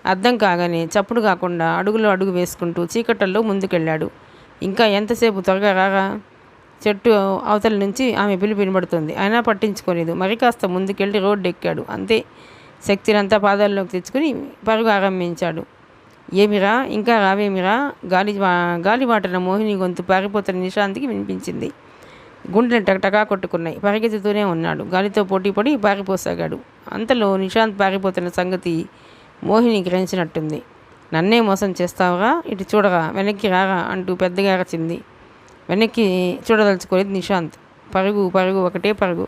అర్థం కాగానే చప్పుడు కాకుండా అడుగు వేసుకుంటూ చీకటల్లో ముందుకెళ్ళాడు. ఇంకా ఎంతసేపు, త్వరగా రాగా. చెట్టు అవతల నుంచి ఆమె పిలుపు వినబడుతుంది. అయినా పట్టించుకోలేదు. మరి కాస్త ముందుకెళ్ళి రోడ్డు ఎక్కాడు. అంతే, శక్తినంతా పాదాల్లోకి తెచ్చుకుని పరుగు ఆరంభించాడు. ఏమిరా, ఇంకా రావేమిరా? గాలివాటన మోహిని గొంతు పారిపోతున్న నిశాంత్కి వినిపించింది. గుండెలు టకటకా కొట్టుకున్నాయి. పరిగెత్తుతూనే ఉన్నాడు. గాలితో పోటీపడి పారిపోసాగాడు. అంతలో నిశాంత్ పారిపోతున్న సంగతి మోహిని గ్రహించినట్టుంది. నన్నే మోసం చేస్తావురా, ఇటు చూడరా, వెనక్కి రారా అంటూ పెద్దగా అరచింది. వెనక్కి చూడదలుచుకోలేదు నిశాంత్. పరుగు పరుగు, ఒకటే పరుగు.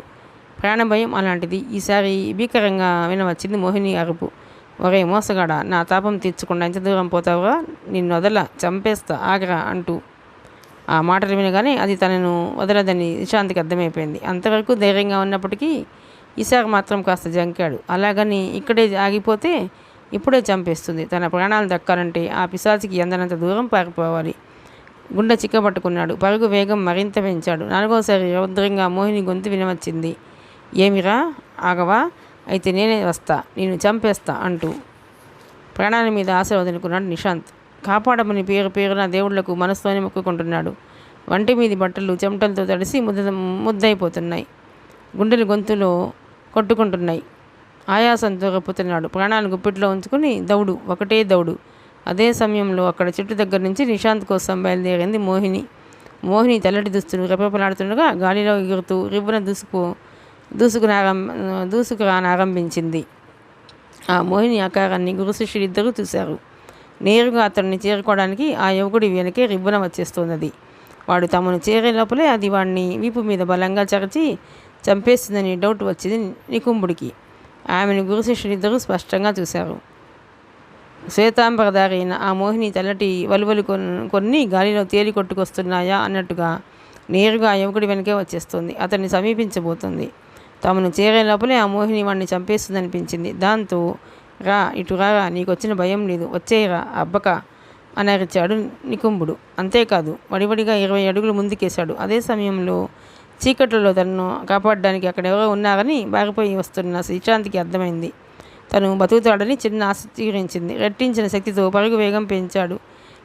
ప్రాణభయం అలాంటిది. ఈసారి భీకరంగా వినవచ్చింది మోహిని అరుపు. ఒరే మోసగాడా, నా తాపం తీర్చకుండా ఎంత దూరం పోతావురా? నిన్ను వదల, చంపేస్తా, ఆగరా అంటూ. ఆ మాటలు వినగానే అది తనను వదలదని నిశాంత్కి అర్థమైపోయింది. అంతవరకు ధైర్యంగా ఉన్నప్పటికీ ఈసారి మాత్రం కాస్త జంకాడు. అలాగని ఇక్కడే ఆగిపోతే ఇప్పుడే చంపేస్తుంది. తన ప్రాణాలు దక్కాలంటే ఆ పిశాచికి ఎందనంత దూరం పారిపోవాలి. గుండె చిక్కబట్టుకున్నాడు. పరుగు వేగం మరింత పెంచాడు. నాలుగోసారి రౌద్రంగా మోహిని గొంతు వినవచ్చింది. ఏమిరా, ఆగవా? అయితే నేనే వస్తా, నేను చంపేస్తా అంటూ ప్రాణాల మీద ఆశ వదులుకున్నాడు నిశాంత్. కాపాడమని పేరున దేవుళ్లకు మనసుతోనే మొక్కుకుంటున్నాడు. వంటి మీది బట్టలు చెమటలతో తడిసి ముద్దయిపోతున్నాయి. గుండెలు గొంతులో కొట్టుకుంటున్నాయి. ఆయాసంతో గప్పుతున్నాడు. ప్రాణాలు గుప్పిట్లో ఉంచుకుని దౌడు, ఒకటే దౌడు. అదే సమయంలో అక్కడ చెట్టు దగ్గర నుంచి నిశాంత్ కోసం బయలుదేరింది మోహిని తెల్లటి దుస్తులు రెపరెపలాడుతుండగా గాలిలో ఎగురుతూ రివ్వున దూసుకురానారంభించింది. ఆ మోహిని ఆకారాన్ని గురు శిష్యులిద్దరూ చూశారు. నేరుగా అతన్ని చేరుకోవడానికి ఆ యువకుడి వెనకే రివ్వున వచ్చేస్తున్నది. వాడు తమను చేరే లోపలే అది వాడిని వీపు మీద బలంగా చరచి చంపేస్తుందని డౌట్ వచ్చింది నికుంభుడికి. ఆమెను గురు శిష్యులిద్దరూ స్పష్టంగా చూశారు. శ్వేతాంబరధారి అయిన ఆ మోహిని తెల్లటి వలువలు కొన్ని గాలిలో తేలి కొట్టుకొస్తున్నాయా అన్నట్టుగా నేరుగా ఆ యువకుడి వెనకే వచ్చేస్తుంది. అతన్ని సమీపించబోతుంది. తమను చేరే లోపలే ఆ మోహిని వాడిని చంపేస్తుందనిపించింది. దాంతో రా, ఇటు రారా, నీకొచ్చిన భయం లేదు, వచ్చేయరా అబ్బక అని అరిచాడు నికుంభుడు. అంతేకాదు, వడివడిగా 20 అడుగులు ముందుకేశాడు. అదే సమయంలో చీకట్లలో తనను కాపాడడానికి అక్కడెవరో ఉన్నారని బారిపోయి వస్తున్న శ్రీశాంత్కి అర్థమైంది. తను బతుకుతాడని చిన్న ఆసక్తి గురించింది. రెట్టించిన శక్తితో పరుగు వేగం పెంచాడు.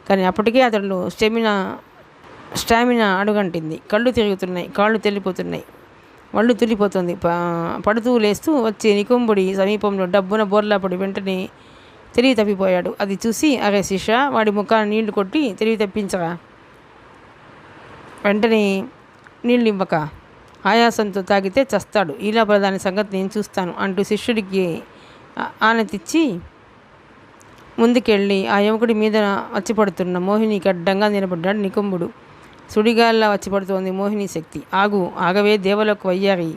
కానీ అప్పటికే అతడిలో స్టామినా అడుగంటింది. కళ్ళు తిరుగుతున్నాయి, కాళ్ళు తెల్లిపోతున్నాయి, ఒళ్ళు తుల్లిపోతుంది. పడుతూ లేస్తూ వచ్చే నికుంభుడి సమీపంలో డబ్బున బోర్లా పడి వెంటనే తెలివి తప్పిపోయాడు. అది చూసి, అరే శిష్య, వాడి ముఖాన్ని నీళ్లు కొట్టి తెలివి తప్పించగా, వెంటనే నీళ్ళు ఇవ్వక, ఆయాసంతో తాగితే చస్తాడు, ఈలోపల దాని సంగతి నేను చూస్తాను అంటూ శిష్యుడికి ఆనతిచ్చి ముందుకెళ్ళి ఆ యువకుడి మీద వచ్చిపడుతున్న మోహినికి అడ్డంగా నిలబడ్డాడు నికుంభుడు. సుడిగాల్లా వచ్చిపడుతోంది మోహిని శక్తి. ఆగవే దేవలోకి వయ్యారి,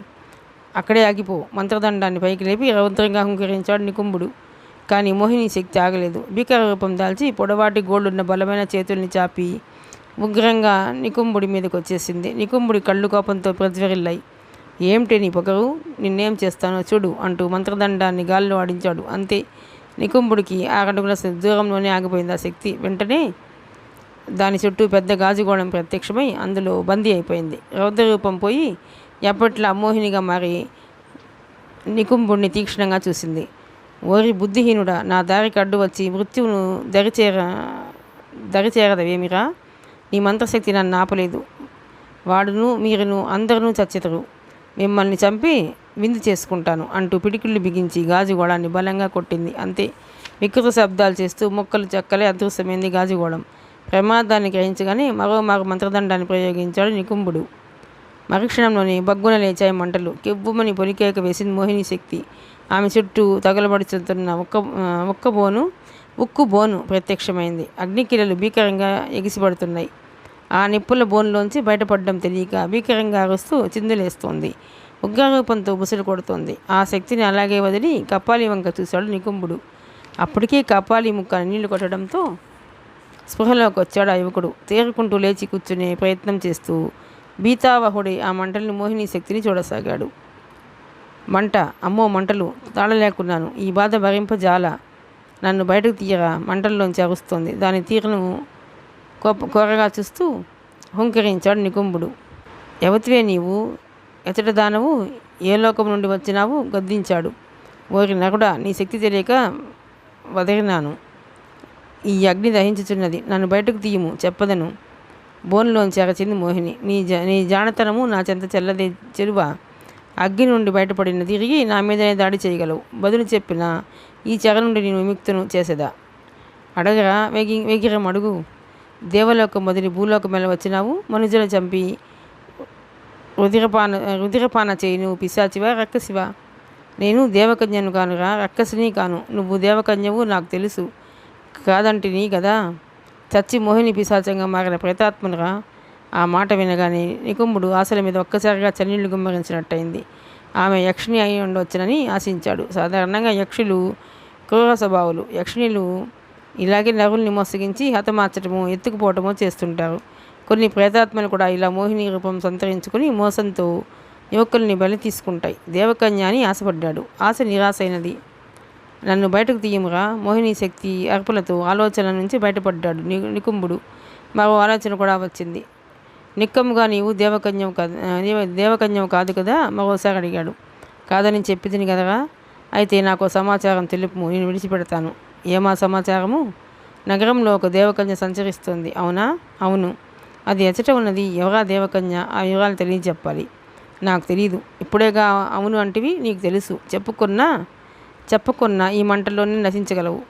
అక్కడే ఆగిపో. మంత్రదండాన్ని పైకి లేపి రౌద్రంగా హుంకరించాడు నికుంభుడు. కానీ మోహిని శక్తి ఆగలేదు. భీకర రూపం దాల్చి పొడవాటి గోళ్ళున్న బలమైన చేతుల్ని చాపి ఉగ్రంగా నికుంభుడి మీదకి వచ్చేసింది. నికుంభుడి కళ్ళు కోపంతో ప్రజ్వరిల్లాయి. ఏమిటి నీ పొగరు, నిన్నేం చేస్తానో చూడు అంటూ మంత్రదండాన్ని గాల్లో ఆడించాడు. అంతే, నికుంభుడికి 6 అడుగుల దూరంలోనే ఆగిపోయింది ఆ శక్తి. వెంటనే దాని చుట్టూ పెద్ద గాజుగోళం ప్రత్యక్షమై అందులో బందీ అయిపోయింది. రౌద్రరూపం పోయి ఎప్పట్లా మోహినిగా మారి నికుంభుడిని తీక్షణంగా చూసింది. ఓరి బుద్ధిహీనుడా, నా దారికి అడ్డు వచ్చి మృత్యువును దరిచేరదవేమిరా? నీ మంత్రశక్తి నన్ను ఆపలేదు. వాడును మీరును అందరూ చచ్చెతరు. మిమ్మల్ని చంపి విందు చేసుకుంటాను అంటూ పిడికిళ్ళు బిగించి గాజుగోళాన్ని బలంగా కొట్టింది. అంతే, వికృత శబ్దాలు చేస్తూ మొక్కలు చెక్కలే అదృశ్యమైంది గాజుగోళం. ప్రమాదాన్ని గ్రహించగానే మరోమారు మంత్రదండాన్ని ప్రయోగించాడు నికుంభుడు. మరుక్షణంలోనే బగ్గున లేచాయి మంటలు. కెవ్వుమని పొలికేక వేసింది మోహిని శక్తి. ఆమె చుట్టూ తగలబడుతున్న ఉక్కు బోను ప్రత్యక్షమైంది. అగ్నికిలలు భీకరంగా ఎగిసిపడుతున్నాయి. ఆ నిప్పుల బోన్లోంచి బయటపడడం తెలియక భీకరంగా అరుస్తూ చిందులేస్తోంది. ఉగ్రరూపంతో బుసలు కొడుతోంది. ఆ శక్తిని అలాగే వదిలి కప్పాలి వంక చూశాడు నికుంభుడు. అప్పటికే కప్పాలి ముక్కని నీళ్లు కొట్టడంతో స్పృహలోకి వచ్చాడు ఆ యువకుడు. తేరుకుంటూ లేచి కూర్చునే ప్రయత్నం చేస్తూ భీతావహుడి ఆ మంటల్ని మోహిని శక్తిని చూడసాగాడు. మంట, అమ్మో మంటలు, తాళలేకున్నాను, ఈ బాధ భరింపజాల, నన్ను బయటకు తీయరా, మంటల్లోంచి అరుస్తోంది. దాని తీరును కోరగా చూస్తూ హుంకరించాడు నికుంభుడు. ఎవతివే నీవు, ఎచ్చట దానవు, ఏ లోకం నుండి వచ్చినావు గద్దించాడు. ఓరి నరుడా, నీ శక్తి తెలియక వదిలినాను. ఈ అగ్ని దహించుచున్నది, నన్ను బయటకు తీయము, చెప్పదను. బోన్లోంచి అరచింది మోహిని. నీ జానతనము నా చెంత చెల్లదే చెరువా? అగ్ని నుండి బయటపడిన తిరిగి నా మీదనే దాడి చేయగలవు. బదులు చెప్పిన ఈ చెర నుండి నేను విముక్తును చేసేదా? అడగరా వెగిరం అడుగు. దేవలోకం వదిలి భూలోకం ఎలా వచ్చినావు? మనుజులను చంపి రుధిరపాన చేయి నువ్వు పిశాచివా రక్కసివా? నేను దేవకన్యను కానురా, రక్కసిని కాను. నువ్వు దేవకన్యవు నాకు తెలుసు కాదంటిని కదా. చచ్చి మోహిని పిశాచంగా మారిన ప్రేతాత్మనురా. ఆ మాట వినగానే నికుంభుడు ఆశల మీద ఒక్కసారిగా చన్నీళ్లు గుమ్మరించినట్టయింది. ఆమె యక్షిణి అయి ఉండవచ్చునని ఆశించాడు. సాధారణంగా యక్షులు క్రూర స్వభావులు. యక్షిణులు ఇలాగే నరుల్ని మోసగించి హతమార్చటము, ఎత్తుకుపోవటమో చేస్తుంటారు. కొన్ని ప్రేతాత్మలు కూడా ఇలా మోహిని రూపం సంతరించుకుని మోసంతో యువకుల్ని బలి తీసుకుంటాయి. దేవకన్య అని ఆశపడ్డాడు. ఆశ నిరాశైనది. నన్ను బయటకు తీయమురా. మోహిని శక్తి అర్పులతో ఆలోచన నుంచి బయటపడ్డాడు నికుంభుడు. మరో ఆలోచన కూడా వచ్చింది. నిక్కముగా నీవు దేవకన్యవు కాదు కదా? మరోసారి అడిగాడు. కాదని చెప్పితిని కదరా. అయితే నాకు సమాచారం తెలుపు, నేను విడిచిపెడతాను. ఏమా సమాచారము? నగరంలో ఒక దేవకన్య సంచరిస్తుంది. అవునా? అవును. అది ఎచ్చట ఉన్నది? ఎవరా దేవకన్య? ఆ వివరాలు తెలియజెప్పాలి. నాకు తెలీదు. ఇప్పుడేగా అవును అంటివి, నీకు తెలుసు. చెప్పకున్నా ఈ మంటల్లోనే నశించగలవు.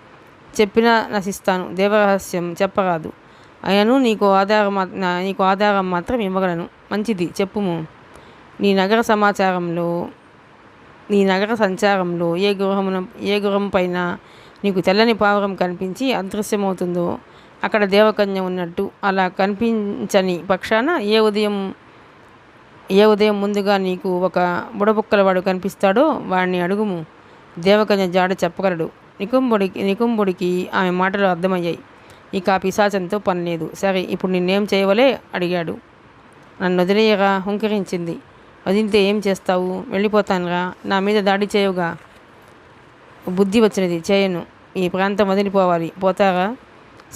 చెప్పినా నశిస్తాను. దేవరహస్యం చెప్పరాదు. అయినను నీకు ఆధారం మాత్రం ఇవ్వగలను. మంచిది, చెప్పుము. నీ నగర సంచారంలో ఏ గృహం పైన నీకు తెల్లని పావురం కనిపించి అదృశ్యమవుతుందో అక్కడ దేవకన్య ఉన్నట్టు. అలా కనిపించని పక్షాన ఏ ఉదయం ముందుగా నీకు ఒక బుడబుక్కలవాడు కనిపిస్తాడో వాడిని అడుగుము. దేవకన్య జాడ చెప్పగలడు. నికుంభుడికి ఆమె మాటలు అర్థమయ్యాయి. ఇక ఆ పిశాచంతో పనిలేదు. సరే, ఇప్పుడు నిన్నేం చేయవలే అడిగాడు. నన్ను వదిలేయగా హుంకరించింది. వదిలితే ఏం చేస్తావు? వెళ్ళిపోతానురా. నా మీద దాడి చేయవుగా. బుద్ధి వచ్చినది. చేయను. ఈ ప్రాంతం వదిలిపోవాలి. పోతారా?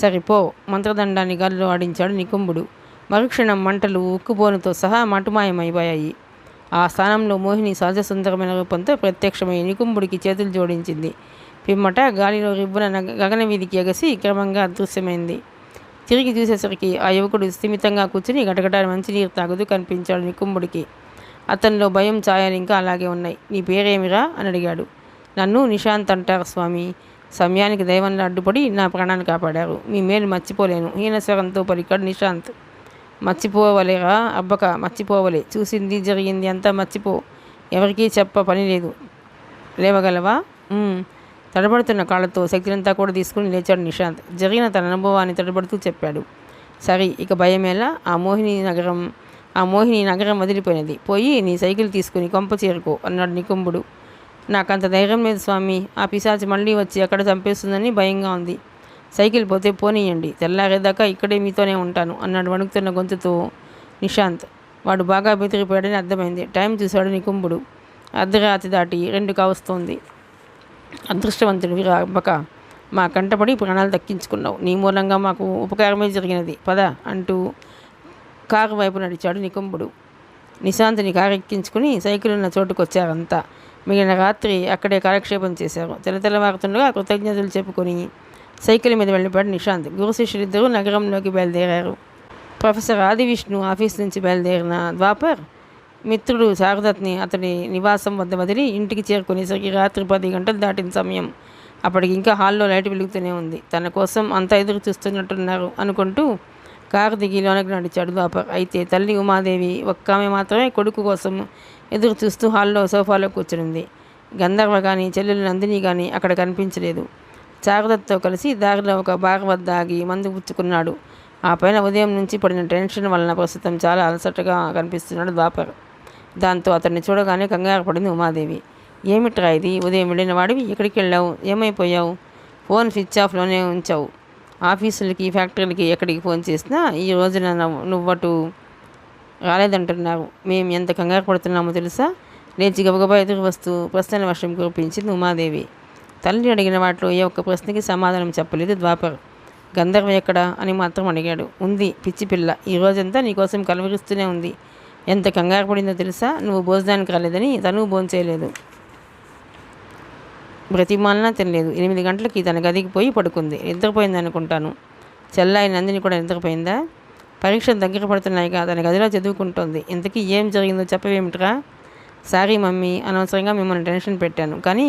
సరే పో. మంత్రదండాన్ని గాలిలో ఆడించాడు నికుంభుడు. మరుక్షణం మంటలు ఉక్కుబోనుతో సహా మటుమాయమైపోయాయి. ఆ స్థానంలో మోహిని సహజ సుందరమైన రూపంతో ప్రత్యక్షమై నికుంభుడికి చేతులు జోడించింది. పిమ్మట గాలిలో రివ్వున గగన వీధికి ఎగసి క్రమంగా అదృశ్యమైంది. తిరిగి చూసేసరికి ఆ యువకుడు స్థిమితంగా కూర్చుని గటగట మంచినీరు తాగుతూ కనిపించాడు నికుంభుడికి. అతనిలో భయం ఛాయలు ఇంకా అలాగే ఉన్నాయి. నీ పేరేమిరా అని అడిగాడు. నన్ను నిశాంత్ అంటారు స్వామి. సమయానికి దైవంలో అడ్డుపడి నా ప్రాణాన్ని కాపాడారు. మీ మేలు మర్చిపోలేను. హీనస్వరంతో పలికాడు నిశాంత్. మర్చిపోవలేరా అబ్బక? మర్చిపోవలే. చూసింది జరిగింది అంతా మర్చిపో. ఎవరికీ చెప్ప పని లేదు. లేవగలవా? తడబడుతున్న కాళ్ళతో శక్తినంతా కూడా తీసుకుని లేచాడు నిశాంత్. జరిగిన తన అనుభవాన్ని తడబడుతూ చెప్పాడు. సరే, ఇక భయమేలా? ఆ మోహిని నగరం వదిలిపోయినది. పోయి నీ సైకిల్ తీసుకుని కొంప చేరుకో అన్నాడు నికుంభుడు. నాకంత ధైర్యం లేదు స్వామి. ఆ పిశాచి మళ్ళీ వచ్చి ఎక్కడ చంపేస్తుందని భయంగా ఉంది. సైకిల్ పోతే పోనీయండి. తెల్లారేదాకా ఇక్కడే మీతోనే ఉంటాను అన్నాడు వణుకుతున్న గొంతుతో నిశాంత్. వాడు బాగా బెదిరిపోయాడని అర్థమైంది. టైం చూశాడు నికుంభుడు. అర్ధరాత్రి దాటి 2 కావస్తోంది. అదృష్టవంతుడు వీరా అబ్బక. మా కంటపడి ప్రాణాలు దక్కించుకున్నావు. నీ మూలంగా మాకు ఉపకారమే జరిగినది. పద అంటూ కారు వైపు నడిచాడు నికుంభుడు. నిశాంత్ని కారు ఎక్కించుకుని సైకిల్ ఉన్న చోటుకొచ్చారంతా. మిగిలిన రాత్రి అక్కడే కాలక్షేపం చేశారు. తెల్లవారుతుండగా కృతజ్ఞతలు చెప్పుకొని సైకిల్ మీద వెళ్ళిపోయాడు నిశాంత్. గురు శిష్యులిద్దరూ నగరంలోకి బయలుదేరారు. ప్రొఫెసర్ ఆదివిష్ణు ఆఫీస్ నుంచి బయలుదేరిన ద్వాపర్ మిత్రుడు శారదత్ని అతడి నివాసం వద్ద వదిలి ఇంటికి చేరుకునేసరికి రాత్రి 10 గంటలు దాటిన సమయం. అప్పటికి ఇంకా హాల్లో లైట్ వెలుగుతూనే ఉంది. తన కోసం అంతా ఎదురు చూస్తున్నట్టున్నారు అనుకుంటూ కారు దిగి లోనకి నడిచాడు ద్వాపర్. అయితే తల్లి ఉమాదేవి ఒక్కామె మాత్రమే కొడుకు కోసం ఎదురు చూస్తూ హాల్లో సోఫాలో కూర్చునింది. గంధర్వ కానీ చెల్లెలు నందిని కానీ అక్కడ కనిపించలేదు. శారదత్తో కలిసి దారిలో ఒక బార్ వద్ద ఆగి మందు పుచ్చుకున్నాడు. ఆ పైన ఉదయం నుంచి పడిన టెన్షన్ వలన ప్రస్తుతం చాలా అలసటగా కనిపిస్తున్నాడు ద్వాపర్. దాంతో అతన్ని చూడగానే కంగారు పడింది ఉమాదేవి. ఏమిట్రా ఇది? ఉదయం వెళ్ళిన వాడివి ఎక్కడికి వెళ్ళావు? ఏమైపోయావు? Phone switch ఆఫ్లోనే ఉంచావు. ఆఫీసులకి ఫ్యాక్టరీలకి ఎక్కడికి ఫోన్ చేసినా ఈ రోజున నువ్వటు రాలేదంటున్నారు. మేము ఎంత కంగారు పడుతున్నామో తెలుసా? లేచి గబగబా ఎదురు వస్తూ ప్రశ్నల వర్షం కురిపించింది ఉమాదేవి. తల్లి అడిగిన వాటిలో ఏ ఒక్క ప్రశ్నకి సమాధానం చెప్పలేదు ద్వాపర్. గంధర్వ ఎక్కడా అని మాత్రం అడిగాడు. ఉంది పిచ్చి పిల్ల. ఈ రోజంతా నీకోసం కలవరిస్తూనే ఉంది. ఎంత కంగారు పడిందో తెలుసా? నువ్వు భోజనానికి రాలేదని తను భోంచేయలేదు. బ్రతిమాలనా తినలేదు. 8 గంటలకి తన గదికి పోయి పడుకుంది. నిద్రపోయింది అనుకుంటాను. చెల్లాయి నందిని కూడా నిద్రపోయిందా? పరీక్షలు దగ్గర పడుతున్నాయిగా తన గదిలో చదువుకుంటోంది. ఇంతకీ ఏం జరిగిందో చెప్పవేమిట్రా? సారీ మమ్మీ, అనవసరంగా మిమ్మల్ని టెన్షన్ పెట్టాను. కానీ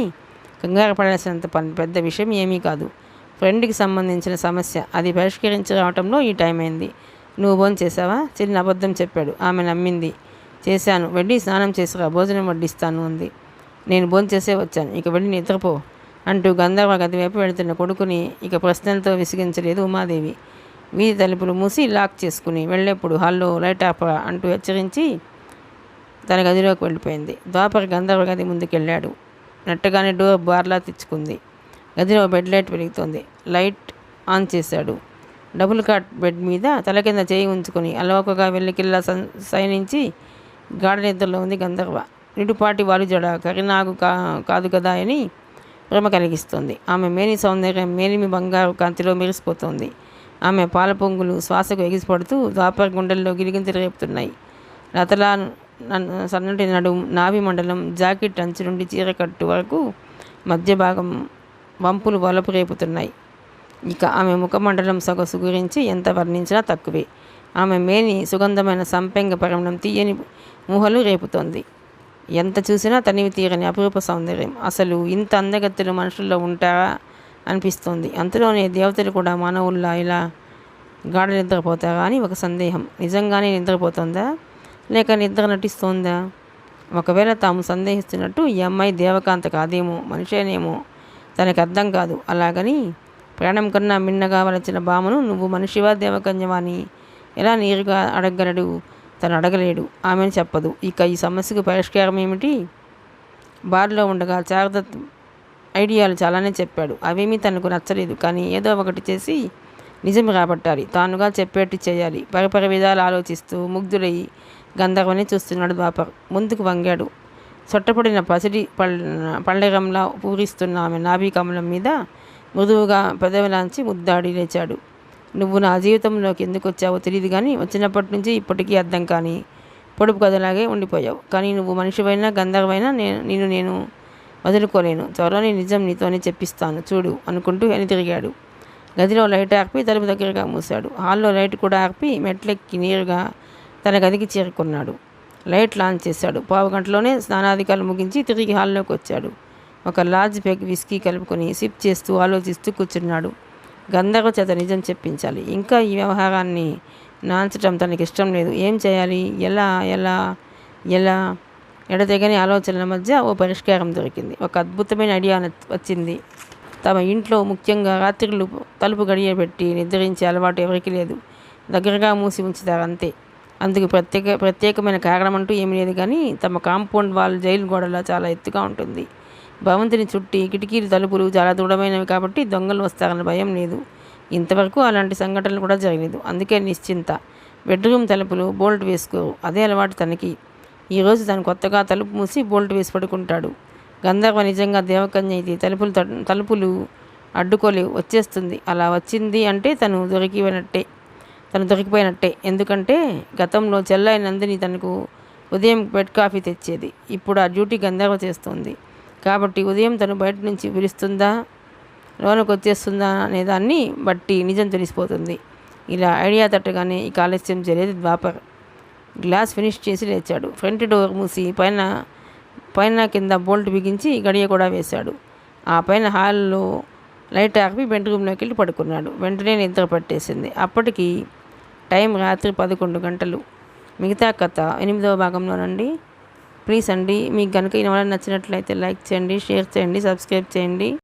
కంగారు పడాల్సినంత పెద్ద విషయం ఏమీ కాదు. ఫ్రెండ్కి సంబంధించిన సమస్య. అది పరిష్కరించి రావటంలో ఈ టైం అయింది. నువ్వు భోజనం చేసావా? చిన్న అబద్ధం చెప్పాడు. ఆమె నమ్మింది. చేశాను. వెళ్ళి స్నానం చేసిరా, భోజనం వడ్డిస్తాను అంది. నేను భోజనం చేసే వచ్చాను, ఇక వెళ్ళి నిద్రపో అంటూ గంధర్వ గది వైపు వెళుతున్న కొడుకుని ఇక ప్రశ్నలతో విసిగించలేదు ఉమాదేవి. వీధి తలుపులు మూసి లాక్ చేసుకుని వెళ్ళేప్పుడు హాల్లో లైట్ ఆపరా అంటూ హెచ్చరించి తన గదిలోకి వెళ్ళిపోయింది. ద్వాపర గంధర్వ గది ముందుకెళ్ళాడు. నెట్టగానే డోర్ బార్లా తెచ్చుకుంది. గదిలో బెడ్ లైట్ వెలుగుతోంది. లైట్ ఆన్ చేశాడు. డబుల్ కాట్ బెడ్ మీద తల కింద చేయి ఉంచుకొని అలవకగా వెళ్ళికిల్లా సైనించి గాఢ నిద్రలో ఉంది గంధర్వ. నిడుపాటి వాలుజడ కరినాగు కాదు కదా అని భ్రమ కలిగిస్తుంది. ఆమె మేని సౌందర్యం మేలిమి బంగారు కాంతిలో మెరిసిపోతుంది. ఆమె పాల పొంగులు శ్వాసకు ఎగిసిపడుతూ ద్వాపర గుండెల్లో గిలిగింతలు రేపుతున్నాయి. లతలా సన్నటి నడుం, నాభి మండలం, జాకెట్ అంచు నుండి చీరకట్టు వరకు మధ్య భాగం వంపులు వలపు రేపుతున్నాయి. ఇక ఆమె ముఖమండలం సొగసు గురించి ఎంత వర్ణించినా తక్కువే. ఆమె మేని సుగంధమైన సంపెంగ పరిమళం తీయని ఊహలు రేపుతోంది. ఎంత చూసినా తనివి తీరని అపురూప సౌందర్యం. అసలు ఇంత అందగత్తెలు మనుషుల్లో ఉంటారా అనిపిస్తోంది. అంతలోనే దేవతలు కూడా మానవుల్లా ఇలా గాఢ నిద్రపోతారా అని ఒక సందేహం. నిజంగానే నిద్రపోతుందా లేక నిద్ర నటిస్తోందా? ఒకవేళ తాము సందేహిస్తున్నట్టు ఈ అమ్మాయి దేవకాంత కాదేమో, మనిషేనేమో తనకు అర్థం కాదు. అలాగని ప్రాణం కన్నా మిన్నగా వలచిన భామను నువ్వు మనిషివా దేవకన్యవా అని ఎలా నేరుగా అడగగలడు? తను అడగలేడు, ఆమెను చెప్పదు. ఇక ఈ సమస్యకు పరిష్కారం ఏమిటి? బార్లో ఉండగా శారదత్ ఐడియాలు చాలానే చెప్పాడు. అవేమీ తనకు నచ్చలేదు. కానీ ఏదో ఒకటి చేసి నిజం రాబట్టాలి. తానుగా చెప్పేట్టు చేయాలి. పరిపర విధాలు ఆలోచిస్తూ ముగ్ధుడై గంధర్వని చూస్తున్నాడు ద్వాపర్. ముందుకు వంగాడు. సొట్టపడిన పసిడి పళ్ళెరంలా పూరిస్తున్న ఆమె నాభి కమలం మీద మృదువుగా పెదవిలాంచి ముద్దాడి లేచాడు. నువ్వు నా జీవితంలోకి ఎందుకు వచ్చావో తెలియదు, కానీ వచ్చినప్పటి నుంచి ఇప్పటికీ అర్థం కానీ పొడుపు కథలాగే ఉండిపోయావు. కానీ నువ్వు మనిషివైనా గంధర్వైనా నేను వదులుకోలేను. త్వరలోనే నిజం నీతోనే చెప్పిస్తాను చూడు అనుకుంటూ వెనుతిరిగాడు. గదిలో లైట్ ఆర్పి తలుపు దగ్గరగా మూశాడు. హాల్లో లైట్ కూడా ఆర్పి మెట్లెక్కి నేరుగా తన గదికి చేరుకున్నాడు. లైట్ లాంచ్ చేశాడు. పావు గంటలోనే స్నానాధికారులు ముగించి తిరిగి హాల్లోకి వచ్చాడు. ఒక లార్జ్ పెగ్ విస్కీ కలుపుకొని సిప్ చేస్తూ ఆలోచిస్తూ కూర్చున్నాడు. గంధర్వ చేత నిజం చెప్పించాలి. ఇంకా ఈ వ్యవహారాన్ని నాంచటం తనకి ఇష్టం లేదు. ఏం చేయాలి? ఎలా ఎలా ఎలా ఎడతెగని ఆలోచనల మధ్య ఓ పరిష్కారం దొరికింది. ఒక అద్భుతమైన ఐడియా వచ్చింది. తమ ఇంట్లో ముఖ్యంగా రాత్రులు తలుపు గడియ పెట్టి నిద్రించే అలవాటు ఎవరికి లేదు. దగ్గరగా మూసి ఉంచుతారు అంతే. అందుకు ప్రత్యేకమైన కారణం అంటూ ఏమీ లేదు. కానీ తమ కాంపౌండ్ వాల్ జైలు గోడలా చాలా ఎత్తుగా ఉంటుంది. భవంతిని చుట్టి కిటికీలు తలుపులు చాలా దృఢమైనవి కాబట్టి దొంగలు వస్తారన్న భయం లేదు. ఇంతవరకు అలాంటి సంఘటనలు కూడా జరగలేదు. అందుకే నిశ్చింత. బెడ్రూమ్ తలుపులు బోల్ట్ వేసుకోరు. అదే అలవాటు తనకి. ఈరోజు తను కొత్తగా తలుపు మూసి బోల్ట్ వేసి పడుకుంటాడు. గంధర్వ నిజంగా దేవకన్య అయితే తలుపులు అడ్డుకోలేవు, వచ్చేస్తుంది. అలా వచ్చింది అంటే తను దొరికిపోయినట్టే. ఎందుకంటే గతంలో చెల్లాయి నందిని తనకు ఉదయం బెడ్ కాఫీ తెచ్చేది. ఇప్పుడు ఆ డ్యూటీ గంధర్వ చేస్తుంది. కాబట్టి ఉదయం తను బయట నుంచి పిలుస్తుందా లోనకు వచ్చేస్తుందా అనే దాన్ని బట్టి నిజం తెలిసిపోతుంది. ఇలా ఐడియా తట్టగానే ఈ ఆలస్యం చేయలేదు ద్వాపర్. గ్లాస్ ఫినిష్ చేసి లేచాడు. ఫ్రంట్ డోర్ మూసి పైన కింద బోల్ట్ బిగించి గడియ కూడా వేశాడు. ఆ పైన హాల్లో లైట్ ఆపి బెడ్రూమ్లోకి వెళ్ళి పడుకున్నాడు. వెంటనే నిద్ర పట్టేసింది. అప్పటికి టైం రాత్రి 11 గంటలు. మిగతా కథ 8వ భాగంలోనండి. ప్లీజ్ అండి, మీకు కనుక ఈ నవల నచ్చినట్లయితే లైక్ చేయండి, షేర్ చేయండి, సబ్స్క్రైబ్ చేయండి.